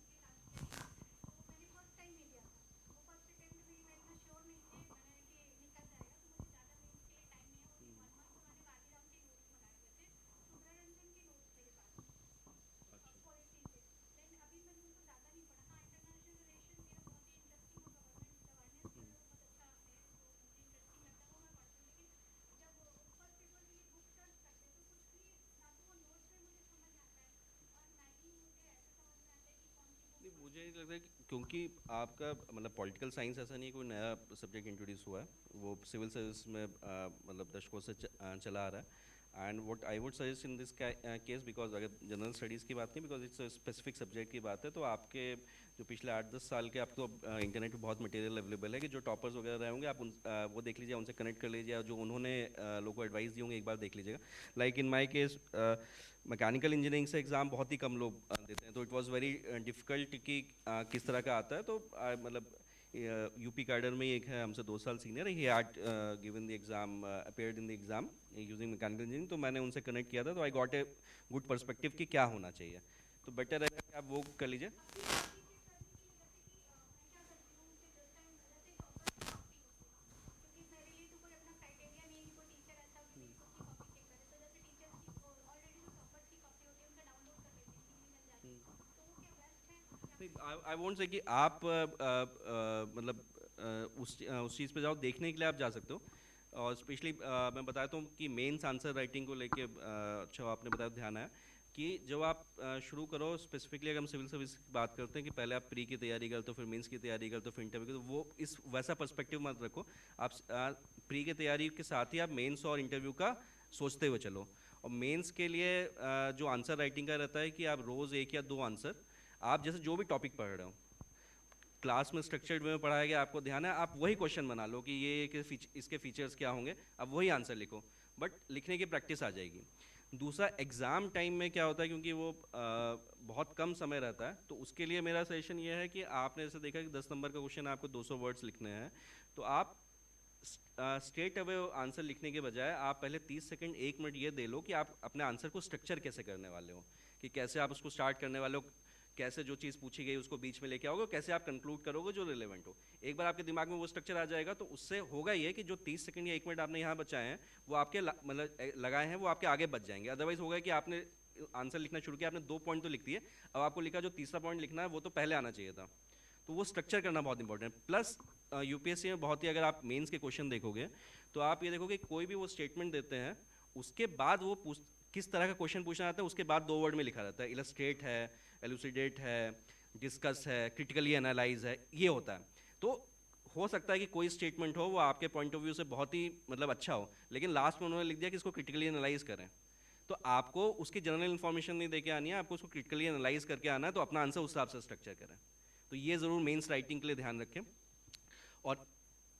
नहीं, मुझे नहीं लगता कि क्योंकि आपका मतलब पॉलिटिकल साइंस ऐसा नहीं है कोई नया सब्जेक्ट इंट्रोड्यूस हुआ है, वो सिविल सर्विस में मतलब दशकों से चला आ रहा है। And what I would suggest in this case, because अगर जनरल स्टडीज़ की बात नहीं, बिकॉज इट्स स्पेसिफिक सब्जेक्ट की बात है, तो आपके जो पिछले 8-10 साल के आपको इंटरनेट पे बहुत मटेरियल अवेलेबल है कि जो टॉपर्स वगैरह रहे होंगे आप वो देख लीजिए, उनसे कनेक्ट कर लीजिए, जो उन्होंने लोगों को एडवाइस दी होंगी एक बार देख लीजिएगा। Like in my case, mechanical engineering से एग्ज़ाम बहुत ही कम लोग देते हैं, तो इट वाज वेरी डिफ़िकल्ट कि किस तरह का आता है। तो मतलब यूपी कैडर में ही एक है हमसे 2 साल senior, he had given the exam, appeared in the exam using mechanical engineering, तो मैंने उनसे कनेक्ट किया था, तो I got a good perspective कि क्या होना चाहिए। तो बेटर है कि आप वो कर लीजिए। आई वोंट से कि आप मतलब उस चीज़ पे जाओ, देखने के लिए आप जा सकते हो। और स्पेशली मैं बताता हूँ कि मेंस आंसर राइटिंग को लेके अच्छा आपने बताया, ध्यान आया कि जब आप शुरू करो, स्पेसिफिकली अगर हम सिविल सर्विस की बात करते हैं कि पहले आप प्री की तैयारी करते हो, फिर मेंस की तैयारी करते हो, फिर इंटरव्यू करते हो, वो इस वैसा पर्सपेक्टिव मत रखो। आप प्री की तैयारी के साथ ही आप मेंस और इंटरव्यू का सोचते हुए चलो। और मेंस के लिए जो आंसर राइटिंग का रहता है कि आप रोज़ 1 या 2 आंसर, आप जैसे जो भी टॉपिक पढ़ रहे हो, क्लास में स्ट्रक्चर्ड वे में पढ़ाया गया, आपको ध्यान है, आप वही क्वेश्चन बना लो कि इसके फीचर्स क्या होंगे, अब वही आंसर लिखो, बट लिखने की प्रैक्टिस आ जाएगी। दूसरा एग्ज़ाम टाइम में क्या होता है, क्योंकि वो बहुत कम समय रहता है, तो उसके लिए मेरा सजेशन ये है कि आपने जैसे देखा कि 10 नंबर का क्वेश्चन आपको 200 वर्ड्स लिखने हैं, तो आप स्ट्रेट अवे आंसर लिखने के बजाय आप पहले 30 सेकंड 1 मिनट ये दे लो कि आप अपने आंसर को स्ट्रक्चर कैसे करने वाले हो, कि कैसे आप उसको स्टार्ट करने वाले हो, कैसे जो चीज़ पूछी गई उसको बीच में लेके आओगे, कैसे आप कंक्लूड करोगे जो रिलेवेंट हो। एक बार आपके दिमाग में वो स्ट्रक्चर आ जाएगा तो उससे होगा ये कि जो 30 सेकंड या 1 मिनट आपने यहाँ बचाए हैं वो आपके मतलब लगाए हैं वो आपके आगे बच जाएंगे। अदरवाइज होगा कि आपने आंसर लिखना शुरू किया, आपने 2 पॉइंट तो लिख दिए, अब आपको लिखा जो तीसरा पॉइंट लिखना है वो तो पहले आना चाहिए था। तो वो स्ट्रक्चर करना बहुत इंपॉर्टेंट है। प्लस यूपीएससी में बहुत ही, अगर आप मेंस के क्वेश्चन देखोगे तो आप ये देखोगे कोई भी वो स्टेटमेंट देते हैं उसके बाद वो किस तरह का क्वेश्चन पूछना आता है उसके बाद 2 वर्ड में लिखा रहता है, इलस्ट्रेट है, एलुसिडेट है, डिस्कस है, क्रिटिकली एनालाइज है, ये होता है। तो हो सकता है कि कोई स्टेटमेंट हो वो आपके पॉइंट ऑफ व्यू से बहुत ही मतलब अच्छा हो, लेकिन लास्ट में उन्होंने लिख दिया कि इसको क्रिटिकली एनालाइज करें, तो आपको उसकी जनरल इन्फॉर्मेशन नहीं देके आनी है, आपको उसको क्रिटिकली एनालाइज करके आना है, तो अपना आंसर उस हिसाब से स्ट्रक्चर करें। तो ये ज़रूर मेंस राइटिंग के लिए ध्यान रखें। और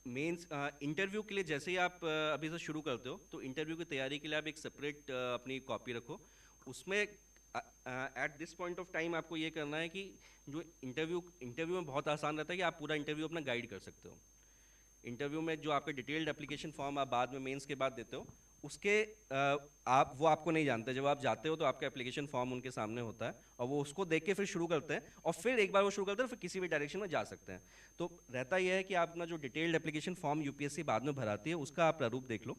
मेंस इंटरव्यू के लिए जैसे ही आप अभी से शुरू करते हो तो इंटरव्यू की तैयारी के लिए आप एक सेपरेट अपनी कॉपी रखो। उसमें at this point of time आपको ये करना है कि जो इंटरव्यू में बहुत आसान रहता है कि आप पूरा इंटरव्यू अपना गाइड कर सकते हो। इंटरव्यू में जो आपका डिटेल्ड एप्लीकेशन फॉर्म आप बाद में मेंस के बाद देते हो उसके आप वो आपको नहीं जानते, जब आप जाते हो तो आपका एप्लीकेशन फॉर्म उनके सामने होता है और वो उसको देख के फिर शुरू करते हैं, और फिर एक बार वो शुरू करते हैं फिर किसी भी डायरेक्शन में जा सकते हैं। तो रहता यह है कि आप अपना जो डिटेल्ड एप्लीकेशन फॉर्म यूपीएससी बाद में भराती है उसका आप प्रारूप देख लो,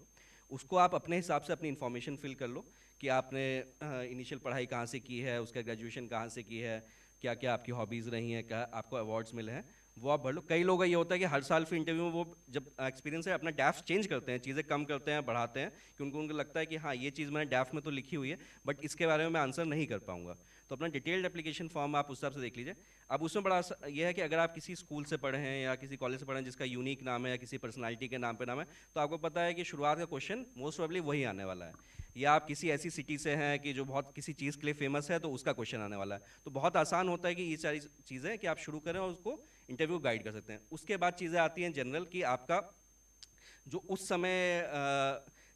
उसको आप अपने हिसाब से अपनी इन्फॉर्मेशन फिल कर लो कि आपने इनिशियल पढ़ाई कहाँ से की है, उसका ग्रेजुएशन कहाँ से की है, क्या क्या आपकी हॉबीज़ रही हैं, क्या आपको अवार्ड्स मिले हैं, वो आप भर लो। कई लोग ये होता है कि हर साल फिर इंटरव्यू में वो जब एक्सपीरियंस है अपना डैफ चेंज करते हैं, चीज़ें कम करते हैं बढ़ाते हैं, कि उनको लगता है कि हाँ ये चीज़ मैंने डैफ में तो लिखी हुई है बट इसके बारे में मैं आंसर नहीं कर पाऊंगा। तो अपना डिटेल्ड एप्लीकेशन फॉर्म आप उस हिसाब से देख लीजिए। अब उसमें बड़ा यह है कि अगर आप किसी स्कूल से पढ़े हैं या किसी कॉलेज से पढ़े हैं जिसका यूनिक नाम है या किसी पर्सनालिटी के नाम पे नाम है, तो आपको पता है कि शुरुआत का क्वेश्चन मोस्ट प्रोबेबली वही आने वाला है। या आप किसी ऐसी सिटी से हैं कि जो बहुत किसी चीज़ के लिए फेमस है तो उसका क्वेश्चन आने वाला है। तो बहुत आसान होता है कि ये सारी चीज़ें कि आप शुरू करें और उसको इंटरव्यू गाइड कर सकते हैं। उसके बाद चीज़ें आती हैं जनरल कि आपका जो उस समय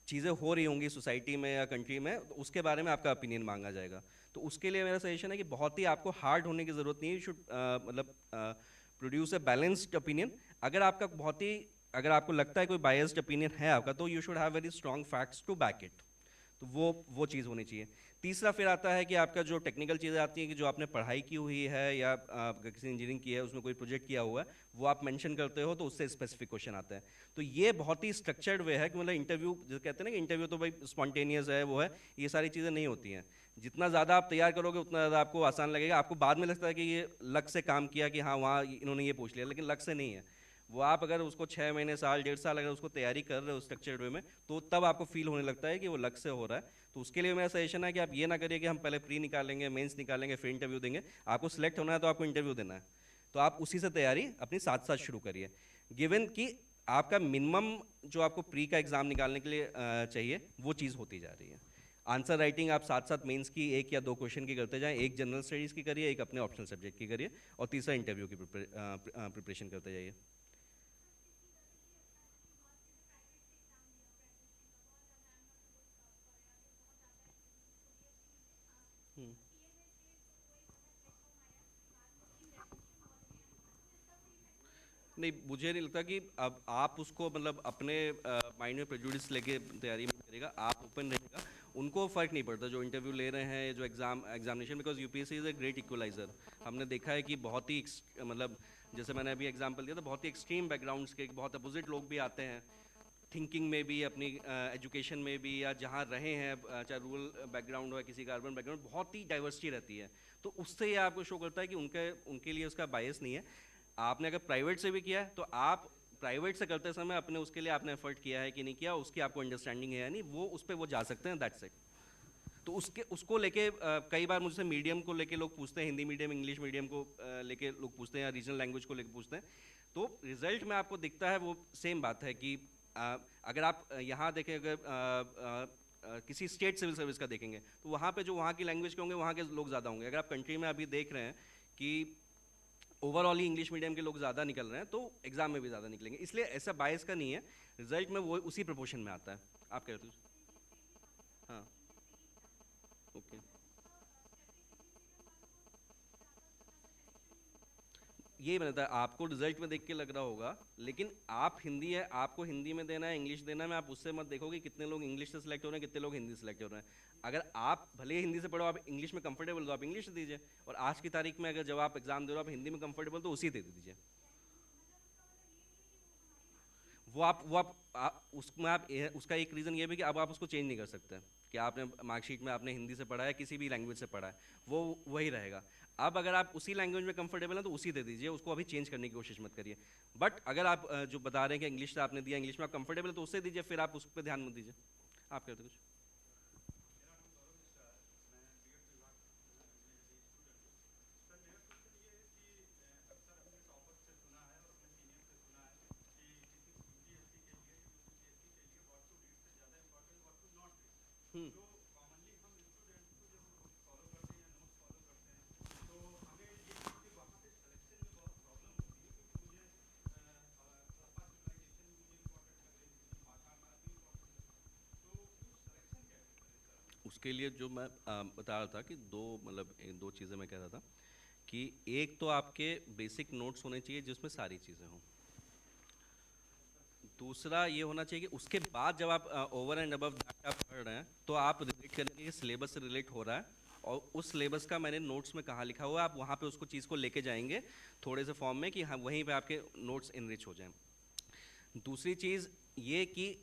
चीज़ें हो रही होंगी सोसाइटी में या कंट्री में, तो उसके बारे में आपका ओपिनियन मांगा जाएगा। तो उसके लिए मेरा सजेशन है कि बहुत ही आपको हार्ड होने की ज़रूरत नहीं है, शुड मतलब प्रोड्यूस अ बैलेंस्ड ओपिनियन। अगर आपका बहुत ही, अगर आपको लगता है कोई बायस्ड ओपिनियन है आपका, तो you should have very strong facts to back it. तो वो चीज़ होनी चाहिए। तीसरा फिर आता है कि आपका जो टेक्निकल चीज़ें आती हैं कि जो आपने पढ़ाई की हुई है या किसी इंजीनियरिंग की है उसमें कोई प्रोजेक्ट किया हुआ है वो आप मेंशन करते हो, तो उससे स्पेसिफिक क्वेश्चन आता है। तो ये बहुत ही स्ट्रक्चर्ड वे है कि मतलब इंटरव्यू जो कहते हैं ना कि इंटरव्यू तो भाई स्पॉन्टेनियस है, वो है, ये सारी चीज़ें नहीं होती हैं। जितना ज़्यादा आप तैयार करोगे उतना ज़्यादा आपको आसान लगेगा। आपको बाद में लगता है कि ये लक से काम किया कि हाँ वहाँ इन्होंने ये पूछ लिया, लेकिन लक से नहीं है। वो आप अगर उसको 6 महीने साल 1.5 साल अगर उसको तैयारी कर रहे हो स्ट्रक्चर्ड वे में, तो तब आपको फील होने लगता है कि वो लक से हो रहा है। तो उसके लिए मेरा सजेशन है कि आप ये ना करिए कि हम पहले प्री निकालेंगे, मेंस निकालेंगे, फिर इंटरव्यू देंगे। आपको सिलेक्ट होना है तो आपको इंटरव्यू देना है, तो आप उसी से तैयारी अपनी साथ साथ शुरू करिए। गिवन कि आपका मिनिमम जो आपको प्री का एग्ज़ाम निकालने के लिए चाहिए वो चीज़ होती जा रही है। आंसर राइटिंग आप साथ साथ मेंस की 1 या 2 क्वेश्चन की करते जाएं, एक जनरल स्टडीज़ की करिए, एक अपने ऑप्शनल सब्जेक्ट की करिए, और तीसरा इंटरव्यू की प्रिपरेशन करते जाइए। हम्म। नहीं, मुझे नहीं लगता कि अब आप उसको मतलब अपने माइंड में प्रेजुडिस लेके तैयारी में करेगा, आप ओपन रहेगा, उनको फ़र्क नहीं पड़ता जो इंटरव्यू ले रहे हैं, जो examination, because UPSC is a great equaliser. हमने देखा है कि बहुत ही मतलब जैसे मैंने अभी एग्जांपल दिया था, बहुत ही एक्सट्रीम बैकग्राउंड्स के बहुत अपोजिट लोग भी आते हैं, थिंकिंग में भी, अपनी एजुकेशन में भी, या जहाँ रहे हैं चाहे रूरल बैकग्राउंड हो या किसी का अर्बन बैकग्राउंड, बहुत ही डाइवर्सिटी रहती है। तो उससे ये आपको शो करता है कि उनके लिए उसका बायस नहीं है। आपने अगर प्राइवेट से भी किया है तो आप प्राइवेट से करते समय अपने उसके लिए आपने एफर्ट किया है कि नहीं किया, उसकी आपको अंडरस्टैंडिंग है या नहीं, वो उस पर वो जा सकते हैं, दैट्स इट। तो उसको लेके कई बार मुझसे मीडियम को लेके लोग पूछते हैं, हिंदी मीडियम इंग्लिश मीडियम को लेके लोग पूछते हैं, या रीजनल लैंग्वेज को लेके पूछते हैं। तो रिजल्ट में आपको दिखता है वो सेम बात है कि अगर आप यहाँ देखें, अगर किसी स्टेट सिविल सर्विस का देखेंगे तो वहाँ पे जो वहाँ की लैंग्वेज के होंगे वहाँ के लोग ज़्यादा होंगे। अगर आप कंट्री में अभी देख रहे हैं कि ओवरऑल ही इंग्लिश मीडियम के लोग ज़्यादा निकल रहे हैं, तो एग्जाम में भी ज़्यादा निकलेंगे। इसलिए ऐसा बायस का नहीं है, रिजल्ट में वो उसी प्रोपोर्शन में आता है। आप कहते हो? हाँ। ओके, यही मैंने बताया, आपको रिजल्ट में देख के लग रहा होगा, लेकिन आप हिंदी है, आपको हिंदी में देना है, इंग्लिश देना है, मैं आप उससे मत देखोगे कितने लोग इंग्लिश से सिलेक्ट हो रहे हैं, कितने लोग हिंदी से सिलेक्ट हो रहे हैं। अगर आप भले ही हिंदी से पढ़ो, आप इंग्लिश में कंफर्टेबल हो, तो आप इंग्लिश दीजिए, और आज की तारीख में अगर जब आप एग्जाम दे रहे हो आप हिंदी में कंफर्टेबल, तो उसी दे दीजिए। उसमें उसका एक रीज़न ये भी कि अब आप उसको चेंज नहीं कर सकते कि आपने मार्कशीट में आपने हिंदी से पढ़ा है, किसी भी लैंग्वेज से पढ़ा है, वो वही रहेगा। अब अगर आप उसी लैंग्वेज में कंफर्टेबल हैं तो उसी दे दीजिए, उसको अभी चेंज करने की कोशिश मत करिए। बट अगर आप जो बता रहे हैं कि इंग्लिश से आपने दिया, इंग्लिश में आप कंफर्टेबल है तो उससे दीजिए, फिर आप उस पर ध्यान मत दीजिए। आप कहते कुछ? हम्म। उसके लिए जो मैं बता रहा था कि दो, मतलब दो चीज़ें मैं कह रहा था कि एक तो आपके बेसिक नोट्स होने चाहिए जिसमें सारी चीज़ें हों। दूसरा ये होना चाहिए कि उसके बाद जब आप ओवर एंड अबव दैट आप पढ़ रहे हैं तो आप रिलेट करेंगे कि सिलेबस से रिलेट हो रहा है, और उस सिलेबस का मैंने नोट्स में कहाँ लिखा हुआ है, आप वहाँ पे उसको चीज़ को लेके जाएंगे थोड़े से फॉर्म में कि हाँ वहीं पे आपके नोट्स इनरिच हो जाएं। दूसरी चीज़ ये कि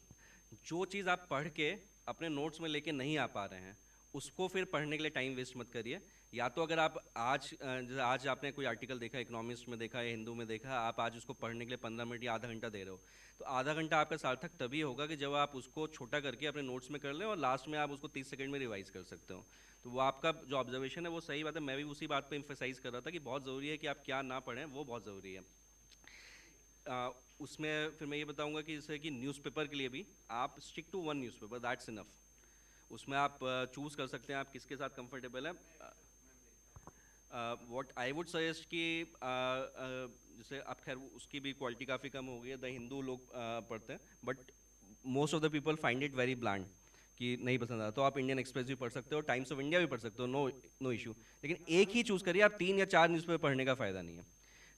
जो चीज़ आप पढ़ के अपने नोट्स में लेके नहीं आ पा रहे हैं, उसको फिर पढ़ने के लिए टाइम वेस्ट मत करिए। या तो अगर आप आज जैसे आज आपने कोई आर्टिकल देखा, इकोनॉमिस्ट में देखा या हिंदू में देखा, आप आज उसको पढ़ने के लिए 15 मिनट या आधा घंटा दे रहे हो, तो आधा घंटा आपका सार्थक तभी होगा कि जब आप उसको छोटा करके अपने नोट्स में कर लें और लास्ट में आप उसको 30 सेकंड में रिवाइज कर सकते हो। तो वो आपका जो ऑब्जर्वेशन है वो सही बात है, मैं भी उसी बात पे एम्फेसाइज कर रहा था कि बहुत ज़रूरी है कि आप क्या ना पढ़ें, वो बहुत ज़रूरी है। उसमें फिर मैं ये बताऊंगा कि जैसे कि न्यूज़पेपर के लिए भी आप stick to one newspaper, that's enough. उसमें आप चूज़ कर सकते हैं आप किसके साथ कंफर्टेबल है। व्हाट आई वुड सजेस्ट कि जैसे आप, खैर उसकी भी क्वालिटी काफ़ी कम हो गई है, द हिंदू लोग पढ़ते हैं, but most of the people find it very bland, कि नहीं पसंद आता, तो आप इंडियन एक्सप्रेस भी पढ़ सकते हो, टाइम्स ऑफ इंडिया भी पढ़ सकते हो, नो नो इशू। लेकिन एक ही चूज़ करिए, आप 3 या 4 न्यूज़पेपर पढ़ने का फ़ायदा नहीं है।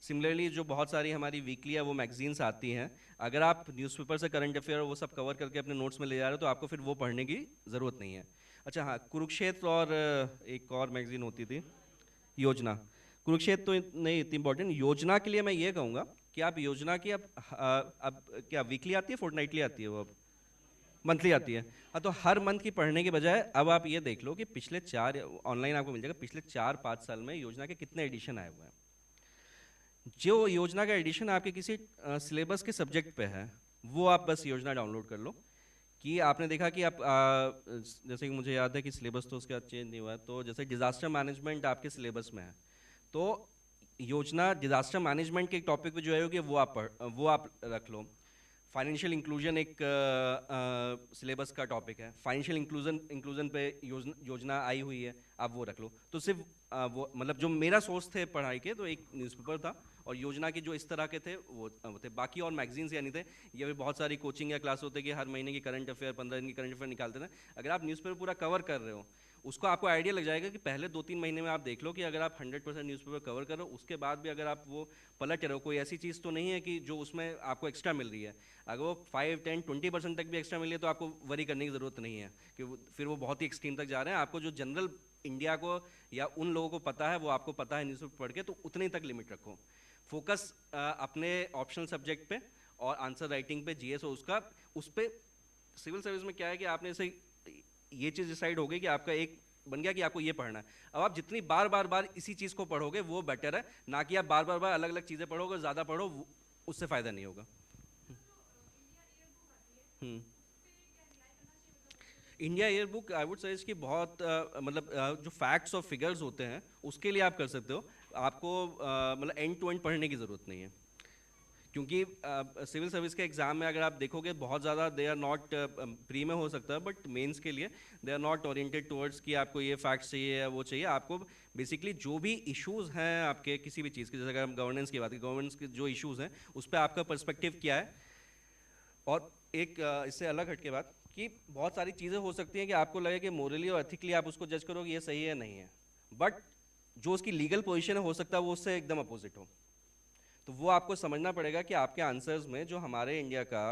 सिमिलरली जो बहुत सारी हमारी वीकली है वो मैगजीन्स आती हैं, अगर आप न्यूज़पेपर से करंट अफेयर वो सब कवर करके अपने नोट्स में ले जा रहे हो तो आपको फिर वो पढ़ने की ज़रूरत नहीं है। अच्छा हाँ, कुरुक्षेत्र और एक और मैगजीन होती थी, योजना। कुरुक्षेत्र तो नहीं इतनी इंपॉर्टेंट, योजना के लिए मैं ये कहूँगा कि आप योजना की अब क्या वीकली आती है, फोर्टनाइटली आती है वो, अब मंथली आती है। हाँ, तो हर मंथ की पढ़ने के बजाय अब आप ये देख लो कि पिछले 4, ऑनलाइन आपको मिल जाएगा, पिछले 4-5 साल में योजना के कितने एडिशन आए हुए हैं। जो योजना का एडिशन आपके किसी सिलेबस के सब्जेक्ट पे है, वो आप बस योजना डाउनलोड कर लो। कि आपने देखा कि आप जैसे कि मुझे याद है कि सिलेबस तो उसका चेंज नहीं हुआ है, तो जैसे डिजास्टर मैनेजमेंट आपके सिलेबस में है, तो योजना डिजास्टर मैनेजमेंट के टॉपिक पे जो है होगी वो आप रख लो। फाइनेंशियल इंक्लूजन एक सिलेबस का टॉपिक है, फाइनेंशियल इंक्लूजन इंक्लूजन पे योजना आई हुई है, आप वो रख लो। तो सिर्फ वो मतलब जो मेरा सोर्स थे पढ़ाई के, तो एक न्यूज़पेपर था, और योजना के जो इस तरह के थे वो थे, बाकी और मैगजीन्स या नहीं थे। ये भी बहुत सारी कोचिंग या क्लास होते कि हर महीने की करंट अफेयर, 15 दिन की करंट अफेयर निकालते थे। अगर आप न्यूज़पेपर पूरा कवर कर रहे हो, उसको आपको आइडिया लग जाएगा कि पहले 2-3 महीने में आप देख लो कि अगर आप 100% न्यूज़पेपर कवर करो, उसके बाद भी अगर आप वो पलट रहे हो, कोई ऐसी चीज़ तो नहीं है कि जो उसमें आपको एक्स्ट्रा मिल रही है। अगर वो 5-10-20% तक भी एक्स्ट्रा मिली है तो आपको वरी करने की ज़रूरत नहीं है कि फिर वो बहुत ही एक्सट्रीम तक जा रहे हैं। आपको जो जनरल इंडिया को या उन लोगों को पता है, वो आपको पता है न्यूज़पेपर पढ़ के, तो उतने तक लिमिट रखो। फोकस अपने ऑप्शनल सब्जेक्ट पे और आंसर राइटिंग पे, जीएस और उसका उस पे। सिविल सर्विस में क्या है कि आपने ऐसे ये चीज़ डिसाइड हो गई कि आपका एक बन गया कि आपको ये पढ़ना है। अब आप जितनी बार बार बार इसी चीज़ को पढ़ोगे वो बेटर है, ना कि आप बार बार बार अलग अलग चीज़ें पढ़ोगे, ज़्यादा पढ़ो, उससे फ़ायदा नहीं होगा। Hmm. India year book I would suggest कि बहुत मतलब जो फैक्ट्स और फिगर्स होते हैं उसके लिए आप कर सकते हो। आपको मतलब एंड टू एंड पढ़ने की ज़रूरत नहीं है, क्योंकि सिविल सर्विस के एग्जाम में अगर आप देखोगे बहुत ज़्यादा दे आर नॉट, प्री में हो सकता है बट मेंस के लिए they are not oriented towards कि आपको ये फैक्ट्स चाहिए या वो चाहिए। आपको बेसिकली जो भी इश्यूज हैं आपके किसी भी चीज़ के, जैसे अगर हम गवर्नेंस की बात करें, गवर्नेंस के जो इश्यूज हैं उस पर आपका पर्सपेक्टिव क्या है। और एक इससे अलग हट के बात कि बहुत सारी चीज़ें हो सकती हैं कि आपको लगे कि मोरली और एथिकली आप उसको जज करोगे ये सही है नहीं है, बट जो उसकी लीगल पोजीशन है हो सकता है वो उससे एकदम अपोजिट हो। तो वो आपको समझना पड़ेगा कि आपके आंसर्स में जो हमारे इंडिया का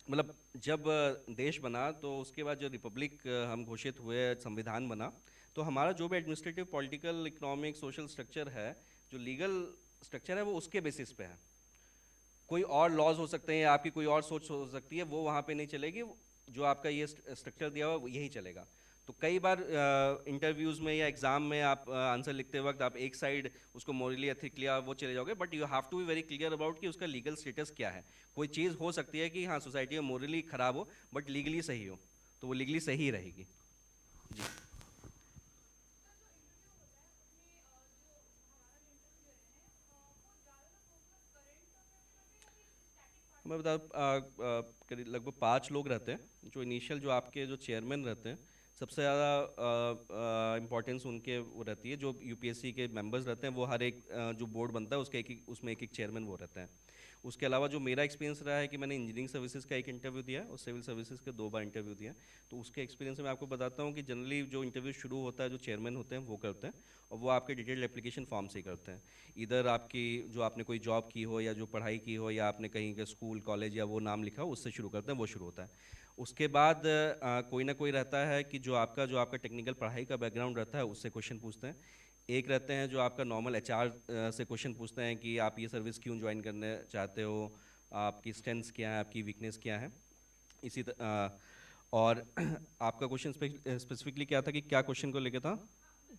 मतलब जब देश बना तो उसके बाद जो रिपब्लिक हम घोषित हुए, संविधान बना, तो हमारा जो भी administrative, political, economic, social structure है, जो लीगल स्ट्रक्चर है वो उसके बेसिस पे है। कोई और लॉज हो सकते हैं, आपकी कोई और सोच हो सकती है, वो वहाँ पे नहीं चलेगी। जो आपका ये स्ट्रक्चर दिया हुआ है, वो यही चलेगा। तो कई बार इंटरव्यूज़ में या एग्ज़ाम में आप आंसर लिखते वक्त आप एक साइड उसको मोरली एथिकली वो चले जाओगे, but you have to be very clear about कि उसका लीगल स्टेटस क्या है। कोई चीज़ हो सकती है कि हाँ सोसाइटी में मोरली ख़राब हो बट लीगली सही हो, तो वो लीगली सही रहेगी। जी। मैं बता करीब लगभग 5 लोग रहते हैं। जो इनिशियल जो आपके जो चेयरमैन रहते हैं, सबसे ज़्यादा इम्पोर्टेंस उनके वो रहती है। जो यूपीएससी के मेंबर्स रहते हैं वो हर एक जो बोर्ड बनता है उसके एक उसमें एक चेयरमैन वो रहता है। उसके अलावा जो मेरा एक्सपीरियंस रहा है कि मैंने इंजीनियरिंग सर्विसेज का एक इंटरव्यू दिया है और सिविल सर्विसेज के 2 बार इंटरव्यू दिया है। तो उसके एक्सपीरियंस से मैं आपको बताता हूँ कि जनरली जो इंटरव्यू शुरू होता है जो चेयरमैन होते हैं वो करते हैं, और वो आपके डिटेल्ड एप्लीकेशन फॉर्म से ही करते हैं। इधर आपकी जो आपने कोई जॉब की हो या जो पढ़ाई की हो या आपने कहीं के स्कूल कॉलेज या वो नाम लिखा हो उससे शुरू करते हैं, वो शुरू होता है। उसके बाद कोई ना कोई रहता है कि जो आपका टेक्निकल पढ़ाई का बैकग्राउंड रहता है उससे क्वेश्चन पूछते हैं। एक रहते हैं जो आपका नॉर्मल एचआर से क्वेश्चन पूछते हैं कि आप ये सर्विस क्यों ज्वाइन करने चाहते हो, आपकी स्ट्रेंथ्स क्या है, आपकी वीकनेस क्या है। इसी और आपका क्वेश्चन स्पेसिफिकली क्या था कि क्या क्वेश्चन को लेके था,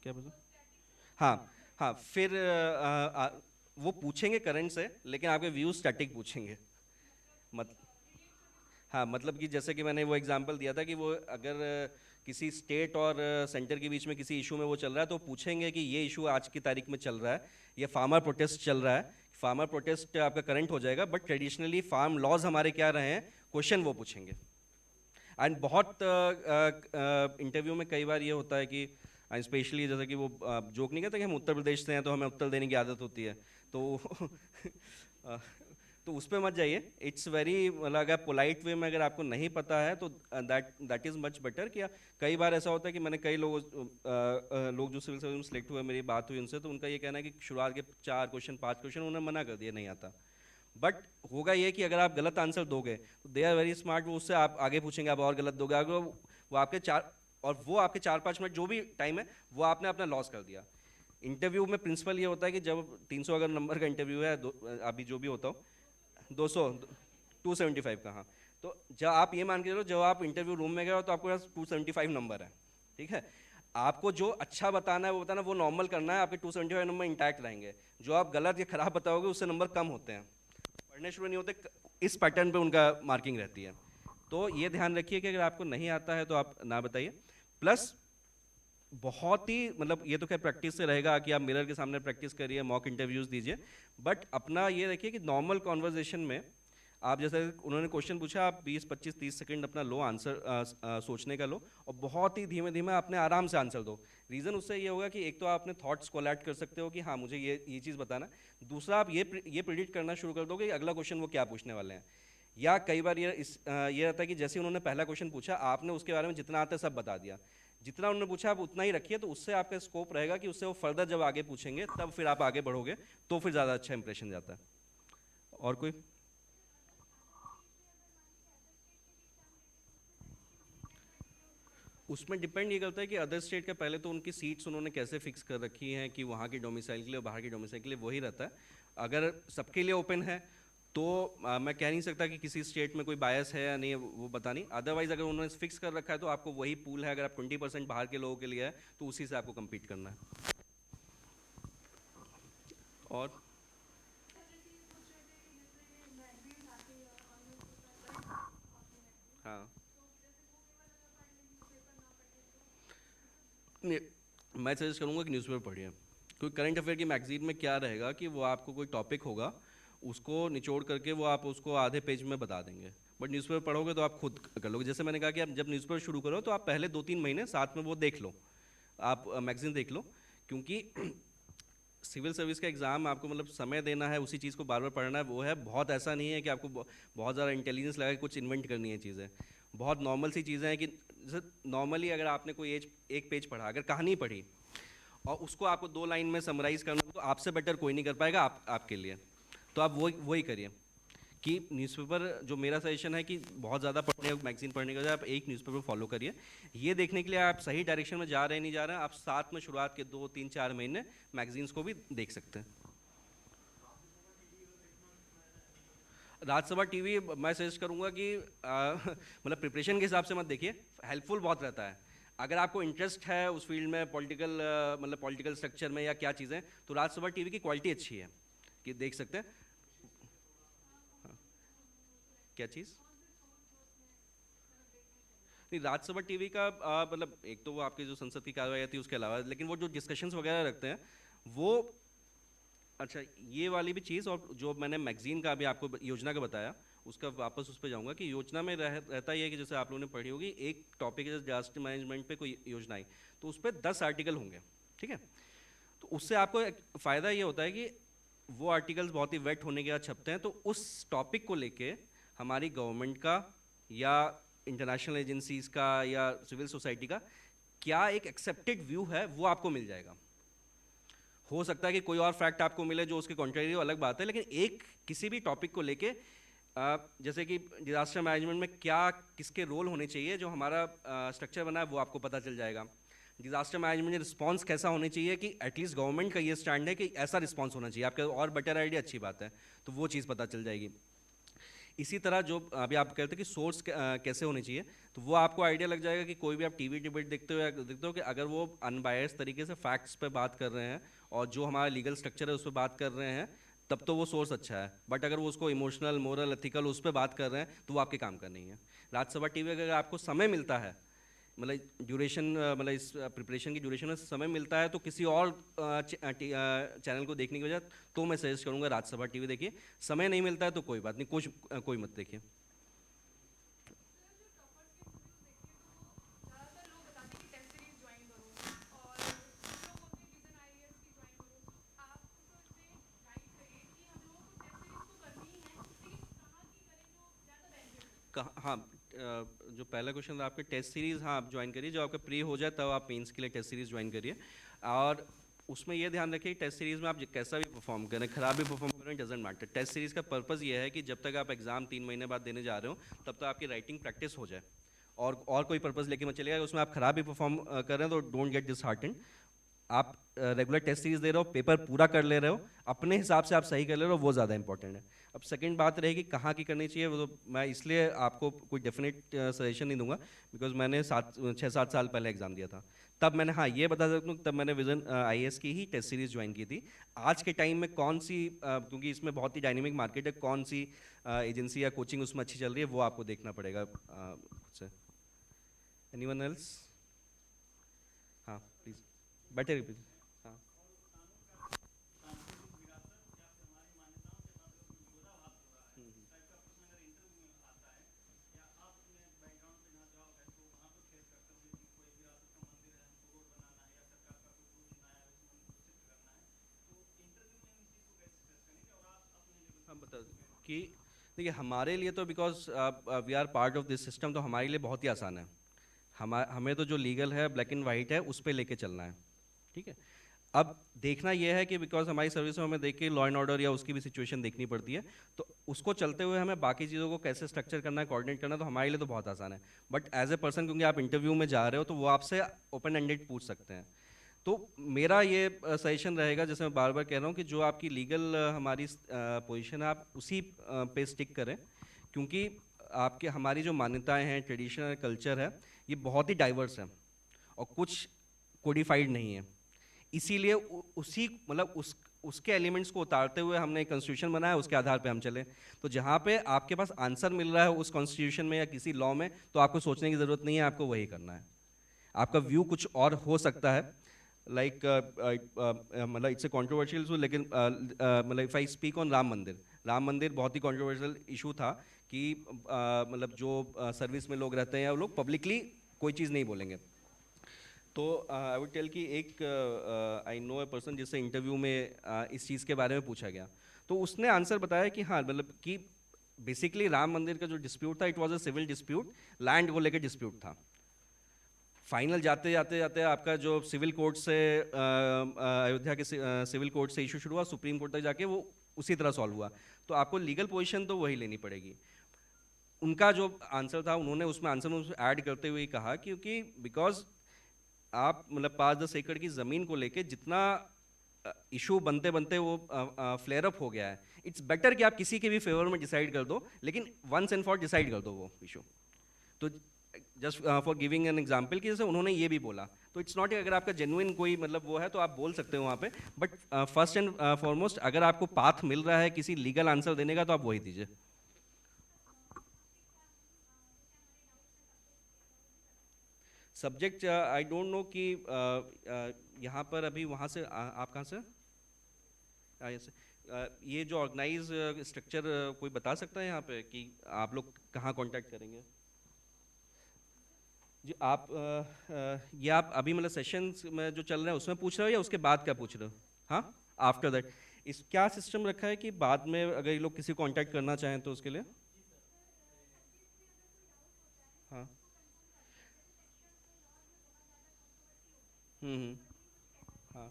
क्या बोला? हाँ, हाँ, फिर वो पूछेंगे करंट से, लेकिन आपके व्यूज स्टैटिक पूछेंगे। मत हाँ, मतलब कि जैसे कि मैंने वो एग्जांपल दिया था कि वो अगर किसी स्टेट और सेंटर के बीच में किसी इशू में वो चल रहा है तो पूछेंगे कि ये इशू आज की तारीख में चल रहा है, ये फार्मर प्रोटेस्ट चल रहा है। फार्मर प्रोटेस्ट आपका करंट हो जाएगा, बट ट्रेडिशनली फार्म लॉज हमारे क्या रहे हैं, क्वेश्चन वो पूछेंगे। एंड बहुत इंटरव्यू में कई बार ये होता है कि स्पेशली जैसे कि वो जोक नहीं कहते कि हम उत्तर प्रदेश से हैं तो हमें उत्तर देने की आदत होती है, तो अ, तो उस पर मत जाइए। इट्स वेरी मतलब अगर पोलाइट वे में अगर आपको नहीं पता है तो that that is much better. कि कई बार ऐसा होता है कि मैंने कई लोग जो सिविल सर्विस में सिलेक्ट हुए, मेरी बात हुई उनसे, तो उनका ये कहना है कि शुरुआत के 4 क्वेश्चन 5 क्वेश्चन उन्होंने मना कर दिया, नहीं आता। बट होगा ये कि अगर आप गलत आंसर दोगे तो दे आर वेरी स्मार्ट, वो उससे आप आगे पूछेंगे, आप और गलत दोगे, अगर वो आपके चार और वो आपके 4-5 मिनट जो भी टाइम है वो आपने अपना लॉस कर दिया। इंटरव्यू में प्रिंसिपल ये होता है कि जब 300 अगर नंबर का इंटरव्यू है, अभी जो भी होता हो, 200, 275 का, हाँ। तो जब आप ये मान के चलो, जब आप इंटरव्यू रूम में गए हो तो आपके पास 275 नंबर है, ठीक है। आपको जो अच्छा बताना है वो बताना, वो नॉर्मल करना है, आपके 275 नंबर इंटैक्ट रहेंगे। जो आप गलत या खराब बताओगे उससे नंबर कम होते हैं, पढ़ने शुरू नहीं होते, इस पैटर्न पे उनका मार्किंग रहती है। तो ये ध्यान रखिए कि अगर आपको नहीं आता है तो आप ना बताइए। प्लस बहुत ही मतलब ये तो खैर प्रैक्टिस से रहेगा कि आप मिरर के सामने प्रैक्टिस करिए, मॉक इंटरव्यूज दीजिए, बट अपना ये रखिए कि नॉर्मल कॉन्वर्जेशन में आप जैसे उन्होंने क्वेश्चन पूछा, आप 20-25-30 सेकंड अपना लो, आंसर सोचने का लो, और बहुत ही धीमे धीमे अपने आराम से आंसर दो। रीज़न उससे ये होगा कि एक तो आप अपने थॉट्स कोलैट कर सकते हो कि हाँ मुझे ये चीज़ बताना है। दूसरा, आप ये प्रिडिक्ट करना शुरू कर दोगे कि अगला क्वेश्चन वो क्या पूछने वाले हैं। या कई बार ये रहता है कि जैसे उन्होंने पहला क्वेश्चन पूछा, आपने उसके बारे में जितना आता है सब बता दिया। जितना उन्होंने पूछा आप उतना ही रखिए, तो उससे आपका स्कोप रहेगा कि उससे वो फर्दर जब आगे पूछेंगे तब फिर आप आगे बढ़ोगे, तो फिर ज़्यादा अच्छा इंप्रेशन जाता है। और कोई? उसमें डिपेंड ये करता है कि अदर स्टेट का पहले तो उनकी सीट्स उन्होंने कैसे फिक्स कर रखी हैं कि वहाँ की डोमिसाइल के लिए और बाहर की डोमिसाइल के लिए वही रहता है। अगर सबके लिए ओपन है तो मैं कह नहीं सकता कि किसी स्टेट में कोई बायस है या नहीं है, वो पता नहीं। अदरवाइज अगर उन्होंने फिक्स कर रखा है तो आपको वही पूल है, अगर आप 20% बाहर के लोगों के लिए है तो उसी से आपको कम्पीट करना है। और हाँ, नहीं, मैं सजेस्ट करूँगा कि न्यूज़पेपर पढ़िए। कोई करंट अफेयर की मैगजीन में क्या रहेगा कि वो आपको कोई टॉपिक होगा, उसको निचोड़ करके वो आप उसको आधे पेज में बता देंगे। बट न्यूज़पेपर पढ़ोगे तो आप खुद कर लोगे। जैसे मैंने कहा कि आप जब न्यूज़पेपर शुरू करो तो आप पहले 2-3 महीने साथ में वो देख लो, आप मैगजीन देख लो, क्योंकि सिविल सर्विस का एग्ज़ाम आपको मतलब समय देना है, उसी चीज़ को बार बार पढ़ना है, वो है। बहुत ऐसा नहीं है कि आपको बहुत ज़्यादा इंटेलिजेंस लगा के कुछ इन्वेंट करनी है चीज़ें। बहुत नॉर्मल सी चीज़ें हैं कि जैसे नॉर्मली अगर आपने कोई एक पेज पढ़ा, अगर कहानी पढ़ी और उसको आपको 2 लाइन में समराइज करना हो, तो आपसे बेटर कोई नहीं कर पाएगा आपके लिए। तो आप वही वही करिए कि न्यूज़पेपर, जो मेरा सजेशन है कि बहुत ज़्यादा पढ़ने, मैगजीन पढ़ने के बजाय आप एक न्यूज़पेपर फॉलो करिए। ये देखने के लिए आप सही डायरेक्शन में जा रहे हैं नहीं जा रहे हैं, आप साथ में शुरुआत के 2 3 4 महीने मैगजीन्स को भी देख सकते हैं। राज्यसभा टीवी मैं सजेस्ट करूंगा कि मतलब प्रिपरेशन के हिसाब से मत देखिए, हेल्पफुल बहुत रहता है। अगर आपको इंटरेस्ट है उस फील्ड में, पॉलिटिकल मतलब पॉलिटिकल स्ट्रक्चर में या क्या चीज़ें, तो राज्यसभा टीवी की क्वालिटी अच्छी है कि देख सकते हैं। हाँ, क्या चीज़? नहीं, राज्यसभा टीवी का मतलब एक तो वो आपकी जो संसद की कार्रवाई आती है उसके अलावा, लेकिन वो जो डिस्कशंस वगैरह रखते हैं वो, अच्छा ये वाली भी चीज़, और जो मैंने मैगजीन का अभी आपको योजना का बताया, उसका वापस उस पर जाऊंगा कि योजना में रहता ही है कि जैसे आप लोगों ने पढ़ी होगी, एक टॉपिक है डिजास्टर मैनेजमेंट पे कोई योजना आई, तो उस पर 10 आर्टिकल होंगे, ठीक है। तो उससे आपको एक फ़ायदा ये होता है कि वो आर्टिकल्स बहुत ही वेट होने के बाद छपते हैं, तो उस टॉपिक को लेके हमारी गवर्नमेंट का या इंटरनेशनल एजेंसीज का या सिविल सोसाइटी का क्या एक एक्सेप्टेड व्यू है, वो आपको मिल जाएगा। हो सकता है कि कोई और फैक्ट आपको मिले जो उसके कॉन्ट्रेरी हो, अलग बात है, लेकिन एक किसी भी टॉपिक को लेके जैसे कि डिजास्टर मैनेजमेंट में क्या किसके रोल होने चाहिए, जो हमारा स्ट्रक्चर बना है वो आपको पता चल जाएगा। डिजास्टर मैनेजमेंट में रिस्पांस कैसा होना चाहिए, कि एटलीस्ट गवर्नमेंट का ये स्टैंड है कि ऐसा रिस्पांस होना चाहिए, आपका और बेटर आइडिया, अच्छी बात है, तो वो चीज़ पता चल जाएगी। इसी तरह जो अभी आप कहते हैं कि सोर्स कैसे होने चाहिए, तो वो आपको आइडिया लग जाएगा कि कोई भी आप टीवी डिबेट देखते हो या देखते हो कि अगर वो अनबायस्ड तरीके से फैक्ट्स पे बात कर रहे हैं और जो हमारा लीगल स्ट्रक्चर है उस पर बात कर रहे हैं, तब तो वो सोर्स अच्छा है। बट अगर वो उसको इमोशनल, मोरल, एथिकल उस पर बात कर रहे हैं, तो वो आपके काम का नहीं है। राज्यसभा टीवी अगर आपको समय मिलता है, मतलब ड्यूरेशन, मतलब इस प्रिपरेशन की ड्यूरेशन में समय मिलता है, तो किसी और चैनल को देखने की वजह, तो मैं सजेस्ट करूंगा राज्यसभा टीवी देखिए। समय नहीं मिलता है तो कोई बात नहीं, कुछ कोई मत देखिए। हाँ, जो पहला क्वेश्चन था आपके, टेस्ट सीरीज़, हाँ आप ज्वाइन करिए, जो आपका प्री हो जाए तब आप मेंस के लिए टेस्ट सीरीज़ ज्वाइन करिए। और उसमें ये ध्यान रखिए, टेस्ट सीरीज़ में आप कैसा भी परफॉर्म करें, खराब भी परफॉर्म करें, डजेंट मैटर। टेस्ट सीरीज़ का पर्पज़ ये है कि जब तक आप एग्ज़ाम 3 महीने बाद देने जा रहे हो, तब तक आपकी राइटिंग प्रैक्टिस हो जाए। और कोई पर्पज़ लेके मत चलिएगा, उसमें आप खराब भी परफॉर्म कर रहे हैं तो डोंट गेट डिसहार्टेंड। आप रेगुलर टेस्ट सीरीज दे रहे हो, पेपर पूरा कर ले रहे हो, अपने हिसाब से आप सही कर ले रहे हो, वो ज़्यादा इंपॉर्टेंट है। अब सेकंड बात रहेगी कहाँ की करनी चाहिए, वो तो मैं इसलिए आपको कोई डेफिनेट सजेशन नहीं दूंगा, बिकॉज मैंने 6 7 साल पहले एग्जाम दिया था। तब मैंने, हाँ ये बता सकता हूँ, तब मैंने विजन आईएएस की ही टेस्ट सीरीज ज्वाइन की थी। आज के टाइम में कौन सी, क्योंकि इसमें बहुत ही डायनेमिक मार्केट है, कौन सी एजेंसी या कोचिंग उसमें अच्छी चल रही है, वो आपको देखना पड़ेगा खुद से। Anyone else? हाँ प्लीज़, बैठे रिपीट। हाँ। हम बता कि देखिए, हमारे लिए तो because we are part of this system, तो हमारे लिए बहुत ही आसान है। हमें तो जो लीगल है, ब्लैक एंड वाइट है, उस पर लेके चलना है, ठीक है। अब देखना यह है कि बिकॉज हमारी सर्विस में हमें देख के लॉ एंड ऑर्डर या उसकी भी सिचुएशन देखनी पड़ती है, तो उसको चलते हुए हमें बाकी चीज़ों को कैसे स्ट्रक्चर करना है, कोऑर्डिनेट करना है, तो हमारे लिए तो बहुत आसान है। बट एज ए पर्सन, क्योंकि आप इंटरव्यू में जा रहे हो, तो वो आपसे ओपन एंडेड पूछ सकते हैं। तो मेरा ये सजेशन रहेगा, जैसे मैं बार बार कह रहा हूँ, कि जो आपकी लीगल हमारी पोजीशन है, आप उसी पे स्टिक करें, क्योंकि आपके हमारी जो मान्यताएं हैं, ट्रेडिशन है, कल्चर है, ये बहुत ही डाइवर्स है और कुछ कोडिफाइड नहीं है। इसीलिए उसी मतलब उसके एलिमेंट्स को उतारते हुए हमने एक कॉन्स्टिट्यूशन बनाया, उसके आधार पे हम चले। तो जहाँ पे आपके पास आंसर मिल रहा है उस कॉन्स्टिट्यूशन में या किसी लॉ में, तो आपको सोचने की ज़रूरत नहीं है, आपको वही करना है। आपका व्यू कुछ और हो सकता है, लाइक मतलब इट्स ए कॉन्ट्रोवर्शियल, लेकिन मतलब if I speak on Ram मंदिर, राम मंदिर बहुत ही कॉन्ट्रोवर्शियल इशू था कि मतलब जो सर्विस में लोग रहते हैं, वो लोग पब्लिकली कोई चीज़ नहीं बोलेंगे। तो आई वुड टेल कि एक आई नो ए पर्सन जिससे इंटरव्यू में इस चीज़ के बारे में पूछा गया, तो उसने आंसर बताया कि हाँ, मतलब कि बेसिकली राम मंदिर का जो डिस्प्यूट था, it was a civil dispute, land को लेकर डिस्प्यूट था। फाइनल जाते जाते जाते आपका जो सिविल कोर्ट से अयोध्या के सिविल कोर्ट से इशू शुरू हुआ, सुप्रीम कोर्ट तक जाके वो उसी तरह सॉल्व हुआ। तो आपको लीगल पोजीशन तो वही लेनी पड़ेगी। उनका जो आंसर था, उन्होंने उसमें आंसर में ऐड करते हुए कहा, क्योंकि बिकॉज आप मतलब 5-10 एकड़ की ज़मीन को लेके जितना इशू बनते बनते वो फ्लेयर अप हो गया है, इट्स बेटर कि आप किसी के भी फेवर में डिसाइड कर दो, लेकिन वंस एंड फॉर डिसाइड कर दो वो इशू। तो just for giving an example कि जैसे उन्होंने ये भी बोला, तो इट्स नॉट, अगर आपका जेन्युइन कोई मतलब वो है तो आप बोल सकते हो वहाँ पे, बट फर्स्ट एंड फॉरमोस्ट अगर आपको पाथ मिल रहा है किसी लीगल आंसर देने का, तो आप वही दीजिए। सब्जेक्ट आई डोंट नो कि यहाँ पर अभी वहाँ से आप कहाँ से? yes, ये जो ऑर्गेनाइज स्ट्रक्चर कोई बता सकता है यहाँ पे कि आप लोग कहाँ कांटेक्ट करेंगे? जी आप ये आप अभी मतलब सेशंस में जो चल रहा है उसमें पूछ रहे हो या उसके बाद क्या पूछ रहे हो? हाँ, आफ्टर दैट। इस क्या सिस्टम रखा है कि बाद में अगर ये लोग किसी को कांटेक्ट करना चाहें तो उसके लिए? हाँ। हम्म। हाँ।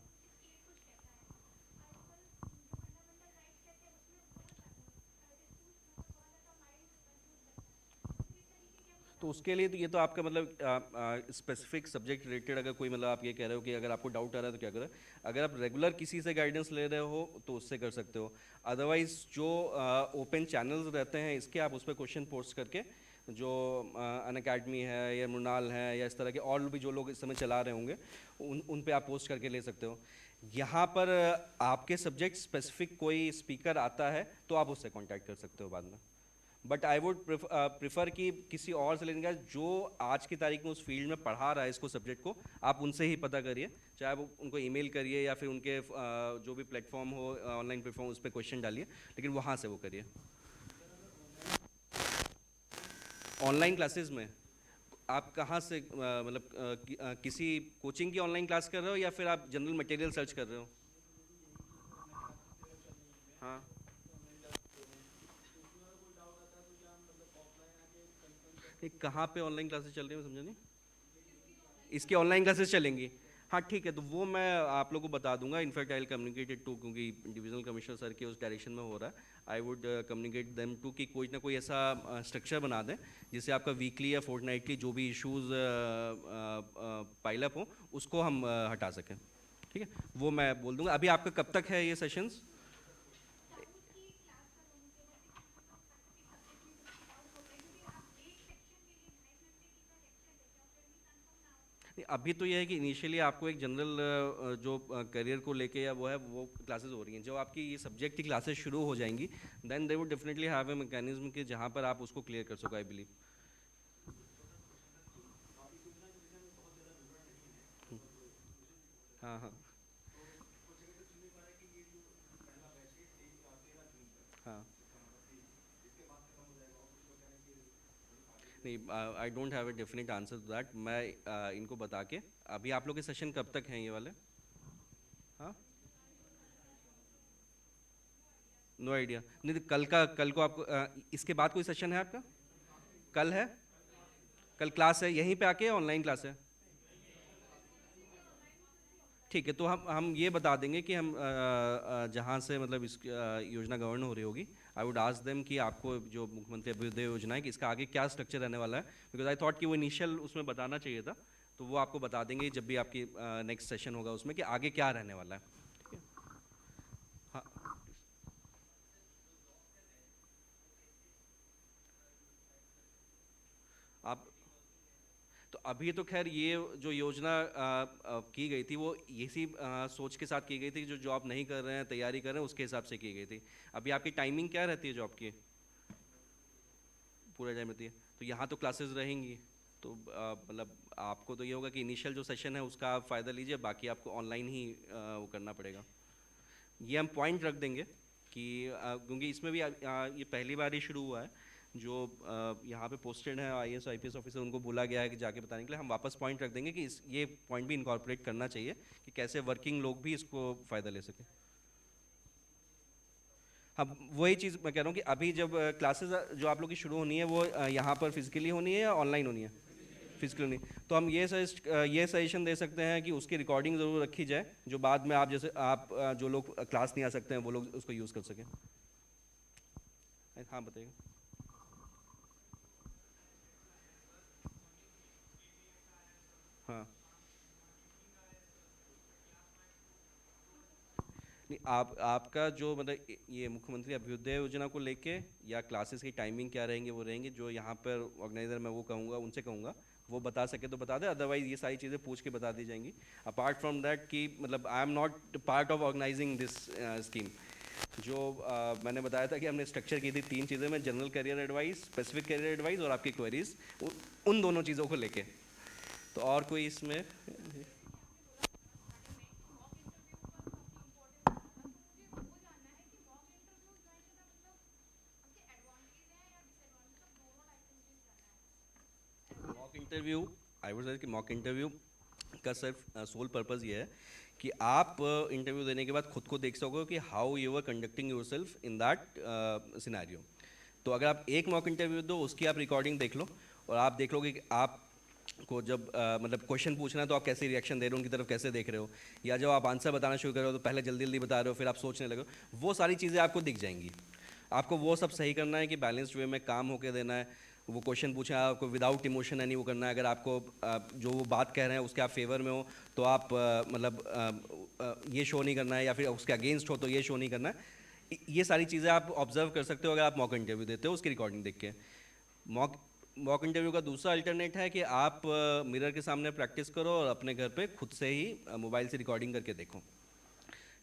तो उसके लिए तो ये तो आपका मतलब स्पेसिफिक सब्जेक्ट रिलेटेड, अगर कोई मतलब आप ये कह रहे हो कि अगर आपको डाउट आ रहा है तो क्या करें, अगर आप रेगुलर किसी से गाइडेंस ले रहे हो तो उससे कर सकते हो। अदरवाइज जो ओपन चैनल्स रहते हैं इसके, आप उस पर क्वेश्चन पोस्ट करके, जो अन अकेडमी है या मृणाल है या इस तरह के और भी जो लोग इस समय चला रहे होंगे, उन पे आप पोस्ट करके ले सकते हो। यहाँ पर आपके सब्जेक्ट स्पेसिफिक कोई स्पीकर आता है तो आप उससे कांटेक्ट कर सकते हो बाद में। बट आई वुड प्रिफर कि किसी और से लेने का जो आज की तारीख में उस फील्ड में पढ़ा रहा है इसको सब्जेक्ट को, आप उनसे ही पता करिए। चाहे आप उनको ईमेल करिए या फिर उनके जो भी प्लेटफॉर्म हो, ऑनलाइन प्लेटफॉर्म, उस पर क्वेश्चन डालिए, लेकिन वहाँ से वो करिए। ऑनलाइन क्लासेस में आप कहाँ से मतलब किसी कोचिंग की ऑनलाइन क्लास कर रहे हो या फिर आप जनरल मटेरियल सर्च कर रहे हो? हाँ। ये कहाँ पे ऑनलाइन क्लासेस चल रही है, मैं समझा नहीं। इसकी ऑनलाइन क्लासेस चलेंगी? हाँ ठीक है, तो वो मैं आप लोगों को बता दूंगा। In fact I will communicate it to, क्योंकि डिविजनल कमिश्नर सर के उस डायरेक्शन में हो रहा है। I would communicate them to कि कोई ना कोई ऐसा स्ट्रक्चर बना दें जिससे आपका वीकली या फोर्टनाइटली जो भी इश्यूज पाइलअप हो उसको हम हटा सकें। ठीक है, वो मैं बोल दूंगा। अभी आपका कब तक है ये सेशंस? नहीं, अभी तो ये है कि इनिशियली आपको एक जनरल जो करियर को लेके या वो है, वो क्लासेस हो रही हैं। जो आपकी ये सब्जेक्ट की क्लासेस शुरू हो जाएंगी, then they would definitely have a mechanism कि जहाँ पर आप उसको क्लियर कर सको, आई बिलीव। हाँ हाँ। हाँ। नहीं, I don't have a definite answer to that. मैं इनको बता के, अभी आप लोग के सेशन कब तक हैं ये वाले? हाँ। No idea. नहीं तो कल को आपको इसके बाद कोई सेशन है आपका? कल है? कल क्लास है यहीं पे आके, ऑनलाइन क्लास है? ठीक है, तो हम ये बता देंगे कि हम जहाँ से मतलब इस योजना गवर्न हो रही होगी, आई वुड आस्क देम कि आपको जो मुख्यमंत्री अभ्युदय योजना है कि इसका आगे क्या स्ट्रक्चर रहने वाला है, बिकॉज आई थॉट कि वो इनिशियल उसमें बताना चाहिए था। तो वो आपको बता देंगे जब भी आपकी नेक्स्ट सेशन होगा उसमें, कि आगे क्या रहने वाला है। ठीक है। हाँ। आप तो अभी तो खैर ये जो योजना की गई थी, वो इसी सोच के साथ की गई थी कि जो जॉब नहीं कर रहे हैं, तैयारी कर रहे हैं, उसके हिसाब से की गई थी। अभी आपकी टाइमिंग क्या रहती है जॉब की? पूरा टाइम रहती है? तो यहाँ तो क्लासेस रहेंगी। तो मतलब आपको तो ये होगा कि इनिशियल जो सेशन है उसका आप फ़ायदा लीजिए, बाकी आपको ऑनलाइन ही वो करना पड़ेगा। ये हम पॉइंट रख देंगे कि क्योंकि इसमें भी ये पहली बार ही शुरू हुआ है, जो यहाँ पे पोस्टेड हैं IAS IPS ऑफिसर, उनको बोला गया है कि जाके बताने के लिए। हम वापस पॉइंट रख देंगे कि ये पॉइंट भी इनकॉर्पोरेट करना चाहिए कि कैसे वर्किंग लोग भी इसको फ़ायदा ले सकें। हाँ, वही चीज़ मैं कह रहा हूँ कि अभी जब क्लासेस जो आप लोग की शुरू होनी है वो यहाँ पर फिजिकली होनी है या ऑनलाइन होनी है? फिजिकली होनी है। तो हम ये सजेशन दे सकते हैं कि उसकी रिकॉर्डिंग ज़रूर रखी जाए, जो बाद में आप जैसे आप जो लोग क्लास नहीं आ सकते हैं वो लोग उसको यूज़ कर सकें। हाँ बताइए। हाँ, नहीं आप आपका जो मतलब ये मुख्यमंत्री अभ्युदय योजना को लेके या क्लासेस की टाइमिंग क्या रहेंगे वो रहेंगे, जो यहाँ पर ऑर्गेनाइजर मैं वो कहूँगा, उनसे कहूँगा वो बता सके तो बता दे, अदरवाइज ये सारी चीज़ें पूछ के बता दी जाएंगी। अपार्ट फ्रॉम दैट कि मतलब I am not part of organising this scheme. जो मैंने बताया था कि हमने स्ट्रक्चर की थी 3 चीज़ें में, general career advice, specific career advice और आपकी क्वेरीज, उन दोनों चीज़ों को लेके। तो और कोई इसमें? Mock interview, I would say कि मॉक इंटरव्यू का सिर्फ सोल पर्पज़ ये है कि आप इंटरव्यू देने के बाद खुद को देख सको कि how you are conducting yourself in that scenario. तो अगर आप एक मॉक इंटरव्यू दो, उसकी आप रिकॉर्डिंग देख लो और आप देख लोगे कि आप को जब मतलब क्वेश्चन पूछना है तो आप कैसे रिएक्शन दे रहे हो, उनकी तरफ कैसे देख रहे हो, या जब आप आंसर बताना शुरू कर रहे हो तो पहले जल्दी जल्दी बता रहे हो फिर आप सोचने लगे हो, वो सारी चीज़ें आपको दिख जाएंगी। आपको वो सब सही करना है कि बैलेंस्ड वे में काम होके देना है। वो क्वेश्चन पूछे आपको विदाउट इमोशन है नहीं वो करना है। अगर आपको जो वो बात कह रहे हैं उसके आप फेवर में हो तो आप मतलब ये शो नहीं करना है, या फिर उसके अगेंस्ट हो तो ये शो नहीं करना है। ये सारी चीज़ें आप ऑब्जर्व कर सकते हो अगर आप मॉक इंटरव्यू देते हो उसकी रिकॉर्डिंग देख के। मॉक मॉक इंटरव्यू का दूसरा अल्टरनेट है कि आप मिरर के सामने प्रैक्टिस करो और अपने घर पे खुद से ही मोबाइल से रिकॉर्डिंग करके देखो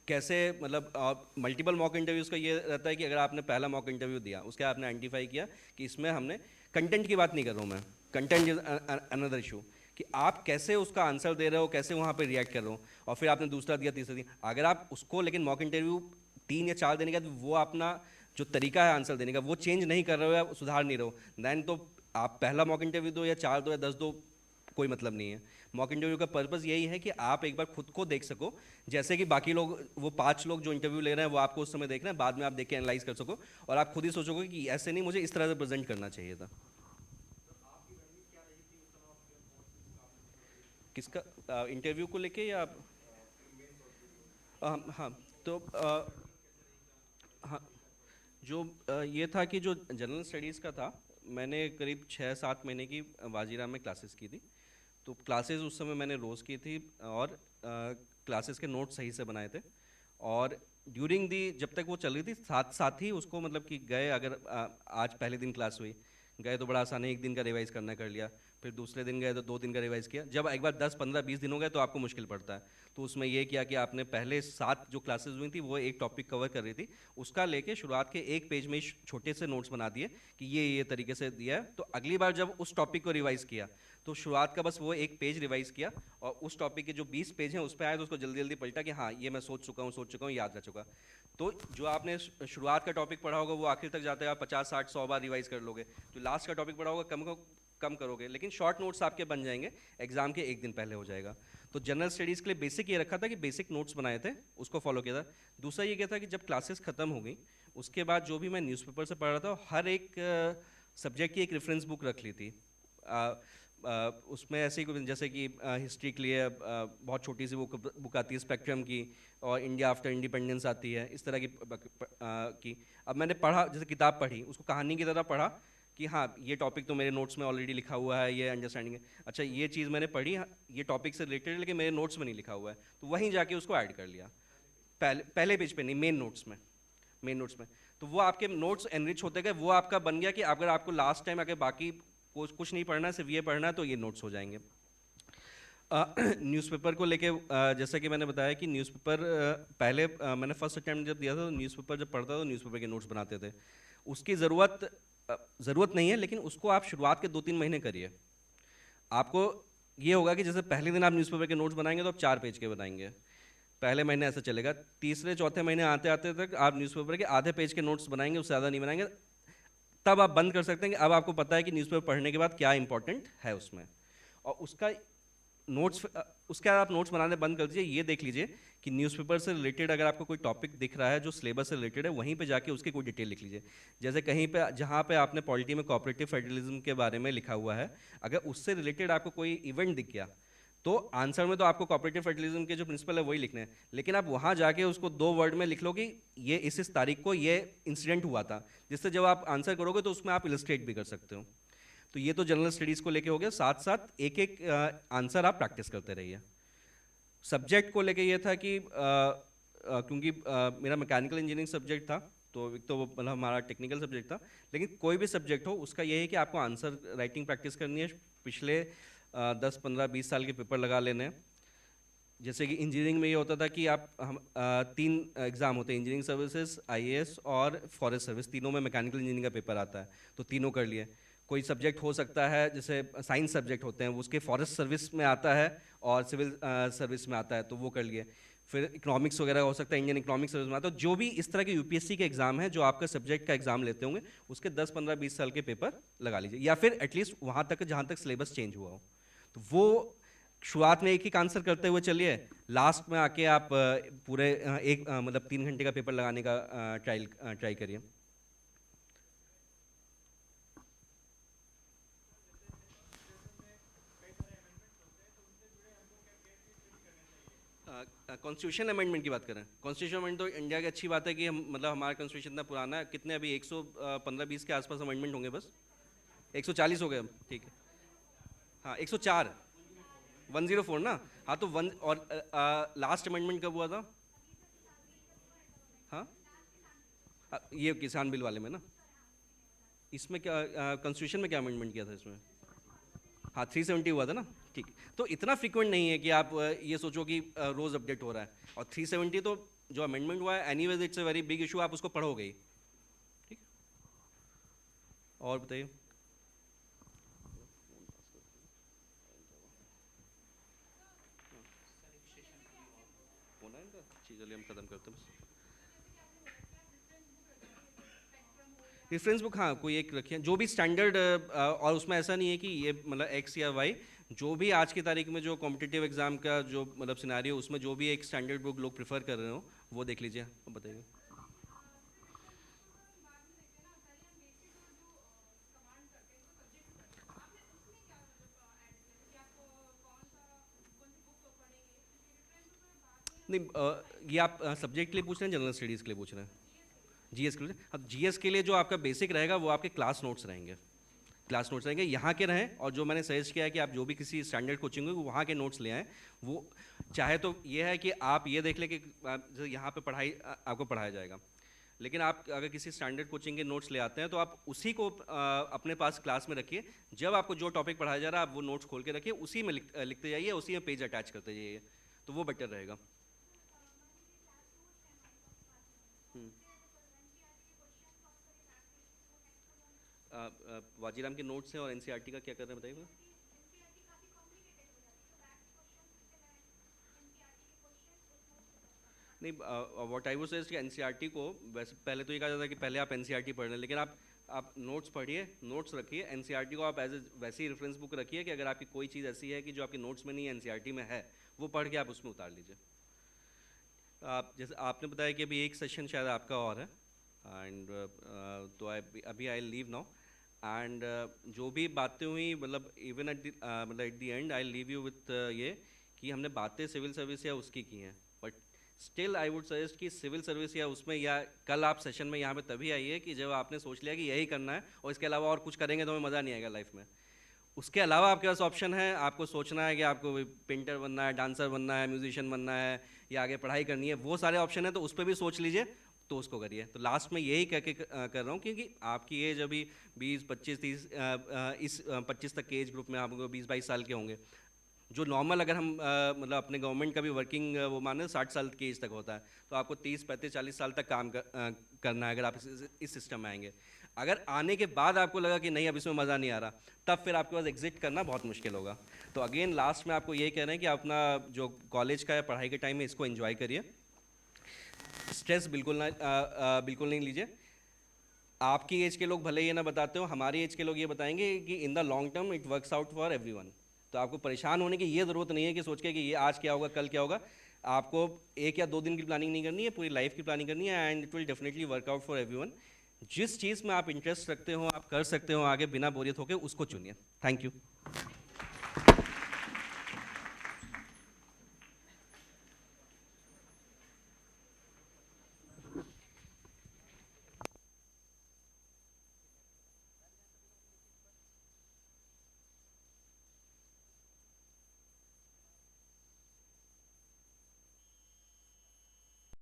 कैसे। मतलब मल्टीपल मॉक इंटरव्यूज़ का ये रहता है कि अगर आपने पहला मॉक इंटरव्यू दिया, उसके आपने आइडेंटिफाई किया कि इसमें हमने कंटेंट की बात नहीं कर रहा हूँ मैं, कंटेंट इज अनदर इशू, कि आप कैसे उसका आंसर दे रहे हो, कैसे वहाँ पे रिएक्ट कर रहे हो, और फिर आपने दूसरा दिया, तीसरा दिया। अगर आप उसको लेकिन मॉक इंटरव्यू 3 या 4 देने के बाद वो अपना जो तरीका है आंसर देने का वो चेंज नहीं कर रहे हो या सुधार नहीं रहे हो, दैन तो आप पहला मॉक इंटरव्यू दो या 4 दो या 10 दो, कोई मतलब नहीं है। मॉक इंटरव्यू का पर्पज़ यही है कि आप एक बार खुद को देख सको, जैसे कि बाकी लोग, वो 5 लोग जो इंटरव्यू ले रहे हैं वो आपको उस समय देख रहे हैं, बाद में आप देख के एनालाइज कर सको और आप खुद ही सोचोगे कि ऐसे नहीं, मुझे इस तरह से प्रेजेंट करना चाहिए था। किसका इंटरव्यू को लेके या हाँ, तो हाँ, जो ये था कि जो जनरल स्टडीज़ का था, मैंने करीब 6-7 महीने की वाजीराम में क्लासेस की थी। तो क्लासेस उस समय मैंने रोज़ की थी और क्लासेस के नोट्स सही से बनाए थे। और ड्यूरिंग दी जब तक वो चल रही थी, साथ साथ ही उसको मतलब कि गए, अगर आज पहले दिन क्लास हुई, गए तो बड़ा आसान है, एक दिन का रिवाइज़ करना कर लिया। फिर दूसरे दिन गए तो 2 दिन का रिवाइज़ किया। जब एक बार 10, 15, 20 दिन हो गए तो आपको मुश्किल पड़ता है। तो उसमें ये किया कि आपने पहले 7 जो क्लासेस हुई थी वो एक टॉपिक कवर कर रही थी, उसका लेके शुरुआत के एक पेज में ही छोटे से नोट्स बना दिए कि ये तरीके से दिया है। तो अगली बार जब उस टॉपिक को रिवाइज़ किया तो शुरुआत का बस वो एक पेज रिवाइज़ किया, और उस टॉपिक के जो 20 पेज हैं उस पर आया तो उसको जल्दी जल्दी पलटा कि हाँ ये मैं सोच चुका हूँ, याद रह चुका। तो जो आपने शुरुआत का टॉपिक पढ़ा होगा वो आखिर तक जाते हैं आप 50, 60, 100 बार रिवाइज कर लोगे। जो लास्ट का टॉपिक पढ़ा होगा कम करोगे, लेकिन शॉर्ट नोट्स आपके बन जाएंगे, एग्जाम के एक दिन पहले हो जाएगा। तो जनरल स्टडीज़ के लिए बेसिक ये रखा था कि बेसिक नोट्स बनाए थे, उसको फॉलो किया था। दूसरा ये क्या था कि जब क्लासेस ख़त्म हो गई उसके बाद जो भी मैं न्यूज़पेपर से पढ़ रहा था, हर एक सब्जेक्ट की एक रेफरेंस बुक रख ली थी। उसमें ऐसे ही जैसे कि हिस्ट्री के लिए बहुत छोटी सी बुक आती है स्पेक्ट्रम की, और इंडिया आफ्टर इंडिपेंडेंस आती है, इस तरह की। अब मैंने पढ़ा, जैसे किताब पढ़ी, उसको कहानी की तरह पढ़ा कि हाँ ये टॉपिक तो मेरे नोट्स में ऑलरेडी लिखा हुआ है, ये अंडरस्टैंडिंग है, अच्छा ये चीज़ मैंने पढ़ी, हाँ, ये टॉपिक से रिलेटेड है लेकिन मेरे नोट्स में नहीं लिखा हुआ है, तो वहीं जाके उसको ऐड कर लिया। पहले पेज पे नहीं, मेन नोट्स में। तो वो आपके नोट्स एनरिच होते गए, वो आपका बन गया कि अगर आपको लास्ट टाइम अगर बाकी कुछ नहीं पढ़ना है, सिर्फ ये पढ़ना है, तो ये नोट्स हो जाएंगे। न्यूज़पेपर को लेके जैसा कि मैंने बताया कि न्यूज़पेपर पहले मैंने फर्स्ट अटैम्प्ट जब दिया था तो न्यूज़पेपर जब पढ़ता था तो न्यूज़पेपर के नोट्स बनाते थे। उसकी ज़रूरत नहीं है, लेकिन उसको आप शुरुआत के 2-3 महीने करिए। आपको ये होगा कि जैसे पहले दिन आप न्यूज़पेपर के नोट्स बनाएंगे तो आप 4 पेज के बनाएंगे, पहले महीने ऐसा चलेगा। तीसरे चौथे महीने आते आते तक आप न्यूज़पेपर के आधे पेज के नोट्स बनाएंगे, उससे ज़्यादा नहीं बनाएंगे। तब आप बंद कर सकते हैं कि अब आपको पता है कि न्यूज़पेपर पढ़ने के बाद क्या इंपॉर्टेंट है उसमें, और उसका नोट्स, उसके बाद आप नोट्स बनाने बंद कर दीजिए। ये देख लीजिए कि न्यूज़पेपर से रिलेटेड अगर आपको कोई टॉपिक दिख रहा है जो सिलेबस से रिलेटेड है, वहीं पे जाके उसकी कोई डिटेल लिख लीजिए। जैसे कहीं पे जहाँ पे आपने पॉलिटी में कोऑपरेटिव फेडरलिज्म के बारे में लिखा हुआ है, अगर उससे रिलेटेड आपको कोई इवेंट दिख गया, तो आंसर में तो आपको कोऑपरेटिव फेडरलिज्म के जो प्रिंसिपल है वही लिखने हैं, लेकिन आप वहाँ जाके उसको 2 वर्ड में लिख लो कि ये इस तारीख को ये इंसिडेंट हुआ था, जिससे जब आप आंसर करोगे तो उसमें आप इलस्ट्रेट भी कर सकते हो। तो ये तो जनरल स्टडीज़ को लेके हो गया, साथ साथ एक एक आंसर आप प्रैक्टिस करते रहिए। सब्जेक्ट को लेके ये था कि क्योंकि मेरा मैकेनिकल इंजीनियरिंग सब्जेक्ट था, तो एक तो वो मतलब हमारा टेक्निकल सब्जेक्ट था, लेकिन कोई भी सब्जेक्ट हो उसका ये है कि आपको आंसर राइटिंग प्रैक्टिस करनी है। पिछले 10 15 20 साल के पेपर लगा लेने हैं। जैसे कि इंजीनियरिंग में ये होता था कि आप हम 3 एग्ज़ाम होते हैं, इंजीनियरिंग सर्विसेज, आईएएस और फॉरेस्ट सर्विस, तीनों में मैकेनिकल इंजीनियरिंग का पेपर आता है, तो तीनों कर लिए। कोई सब्जेक्ट हो सकता है जैसे साइंस सब्जेक्ट होते हैं, उसके फॉरेस्ट सर्विस में आता है और सिविल सर्विस में आता है, तो वो कर लिए। फिर इकोनॉमिक्स वगैरह हो सकता है, इंडियन इकोनॉमिक्स सर्विस में आता है। तो जो भी इस तरह के यूपीएससी के एग्जाम है जो आपका सब्जेक्ट का एग्जाम लेते होंगे, उसके 10 15 20 साल के पेपर लगा लीजिए, या फिर एटलीस्ट वहाँ तक जहाँ तक सिलेबस चेंज हुआ हो। तो वो शुरुआत में एक एक आंसर करते हुए चलिए, लास्ट में आके आप पूरे एक मतलब 3 घंटे का पेपर लगाने का ट्राई करिए। कॉन्स्टिट्यूशन अमेंडमेंट की बात करें, कॉन्स्टिट्यूशन अमेंडमेंट तो इंडिया की अच्छी बात है कि हम मतलब हमारा कॉन्स्टिट्यूशन इतना पुराना है, कितने अभी 115 20 के आसपास अमेंडमेंट होंगे बस, 140 हो गए अब, ठीक है। हाँ 104, 104 ना। हाँ तो वन और लास्ट अमेंडमेंट कब हुआ था? हाँ ये किसान बिल वाले में ना। इसमें क्या कॉन्स्टिट्यूशन में क्या अमेंडमेंट किया था इसमें? हाँ 370 हुआ था ना, ठीक। तो इतना फ्रीक्वेंट नहीं है कि आप ये सोचो कि रोज़ अपडेट हो रहा है। और 370 तो जो अमेंडमेंट हुआ है, anyways it's a very big issue, आप उसको पढ़ोगे ही, ठीक। और बताइए। होना है इनका, चलिए हम खत्म करते हैं बस। रेफरेंस बुक हाँ कोई एक रखिए, जो भी स्टैंडर्ड, और उसमें ऐसा नहीं है कि ये मतलब एक्स या वाई, जो भी आज की तारीख में जो कॉम्पिटिटिव एग्जाम का जो मतलब सिनारियो, उसमें जो भी एक स्टैंडर्ड बुक लोग प्रेफर कर रहे हो वो देख लीजिए। अब बताइए। नहीं ये आप सब्जेक्ट के लिए पूछ रहे हैं, जनरल स्टडीज़ के लिए पूछ रहे हैं? जीएस के लिए, अब जीएस के लिए जो आपका बेसिक रहेगा वो आपके क्लास नोट्स रहेंगे। क्लास नोट्स रहेंगे यहाँ के रहें, और जो मैंने सजेस्ट किया है कि आप जो भी किसी स्टैंडर्ड कोचिंग हो वहाँ के नोट्स ले आएँ। वो चाहे तो ये है कि आप ये देख लें कि जो यहाँ पे पढ़ाई आपको पढ़ाया जाएगा, लेकिन आप अगर किसी स्टैंडर्ड कोचिंग के नोट्स ले आते हैं तो आप उसी को अपने पास क्लास में रखिए। जब आपको जो टॉपिक पढ़ाया जा रहा है आप वो नोट्स खोल के रखिए, उसी में लिखते जाइए, उसी में पेज अटैच करते जाइए, तो वो बेटर रहेगा। हम्म। वाजीराम के नोट्स हैं और एनसीईआरटी का क्या कर रहे हैं बताइए। नहीं व्हाट आई वुड सजेस्ट कि एनसीईआरटी को, वैसे पहले तो ये कहा जाता है कि पहले आप एनसीईआरटी पढ़ लें, लेकिन आप नोट्स पढ़िए, नोट्स रखिए। एनसीईआरटी को आप एज ए वैसी रेफरेंस बुक रखिए कि अगर आपकी कोई चीज़ ऐसी है कि जो आपके नोट्स में नहीं है, एनसीईआरटी में है, वो पढ़ के आप उसमें उतार लीजिए। आप जैसे आपने बताया कि अभी एक सेशन शायद आपका और है, एंड तो अभी आई लीव नाउ, एंड जो भी बातें हुई मतलब इवन एट मतलब at the and I leave you with ये कि हमने बातें सिविल सर्विस या उसकी की हैं, but still I would suggest कि सिविल सर्विस या उसमें, या कल आप सेशन में यहाँ पे तभी आइए कि जब आपने सोच लिया कि यही करना है और इसके अलावा और कुछ करेंगे तो हमें मज़ा नहीं आएगा लाइफ में। उसके अलावा आपके पास ऑप्शन है, आपको सोचना है कि आपको पेंटर बनना है, डांसर बनना है, म्यूजिशियन बनना है, या आगे पढ़ाई करनी है, वो सारे ऑप्शन है, तो उस पर भी सोच लीजिए, तो उसको करिए। तो लास्ट में यही कह के कर रहा हूँ, क्योंकि आपकी एज अभी 20 25 30 इस 25 तक के एज ग्रुप में आप 20 22 साल के होंगे। जो नॉर्मल अगर हम मतलब अपने गवर्नमेंट का भी वर्किंग वो माने 60 साल की एज तक होता है, तो आपको 30 35 40 साल तक काम करना है अगर आप इस सिस्टम में आएंगे। अगर आने के बाद आपको लगा कि नहीं अब इसमें मज़ा नहीं आ रहा, तब फिर आपके पास एग्जिट करना बहुत मुश्किल होगा। तो अगेन लास्ट में आपको यही कह रहे हैं कि आप अपना जो कॉलेज का या पढ़ाई के टाइम में इसको एंजॉय करिए, स्ट्रेस बिल्कुल नहीं लीजिए। आपकी एज के लोग भले ये ना बताते हो, हमारी एज के लोग ये बताएंगे कि in the long term it works out for everyone. तो आपको परेशान होने की ये ज़रूरत नहीं है कि सोच के कि ये आज क्या होगा कल क्या होगा। आपको 1 या 2 दिन की प्लानिंग नहीं करनी है, पूरी लाइफ की प्लानिंग करनी है, and it will definitely work out for everyone. जिस चीज़ में आप इंटरेस्ट रखते हो, आप कर सकते हो आगे बिना बोरियत होकर, उसको चुनिए। Thank you.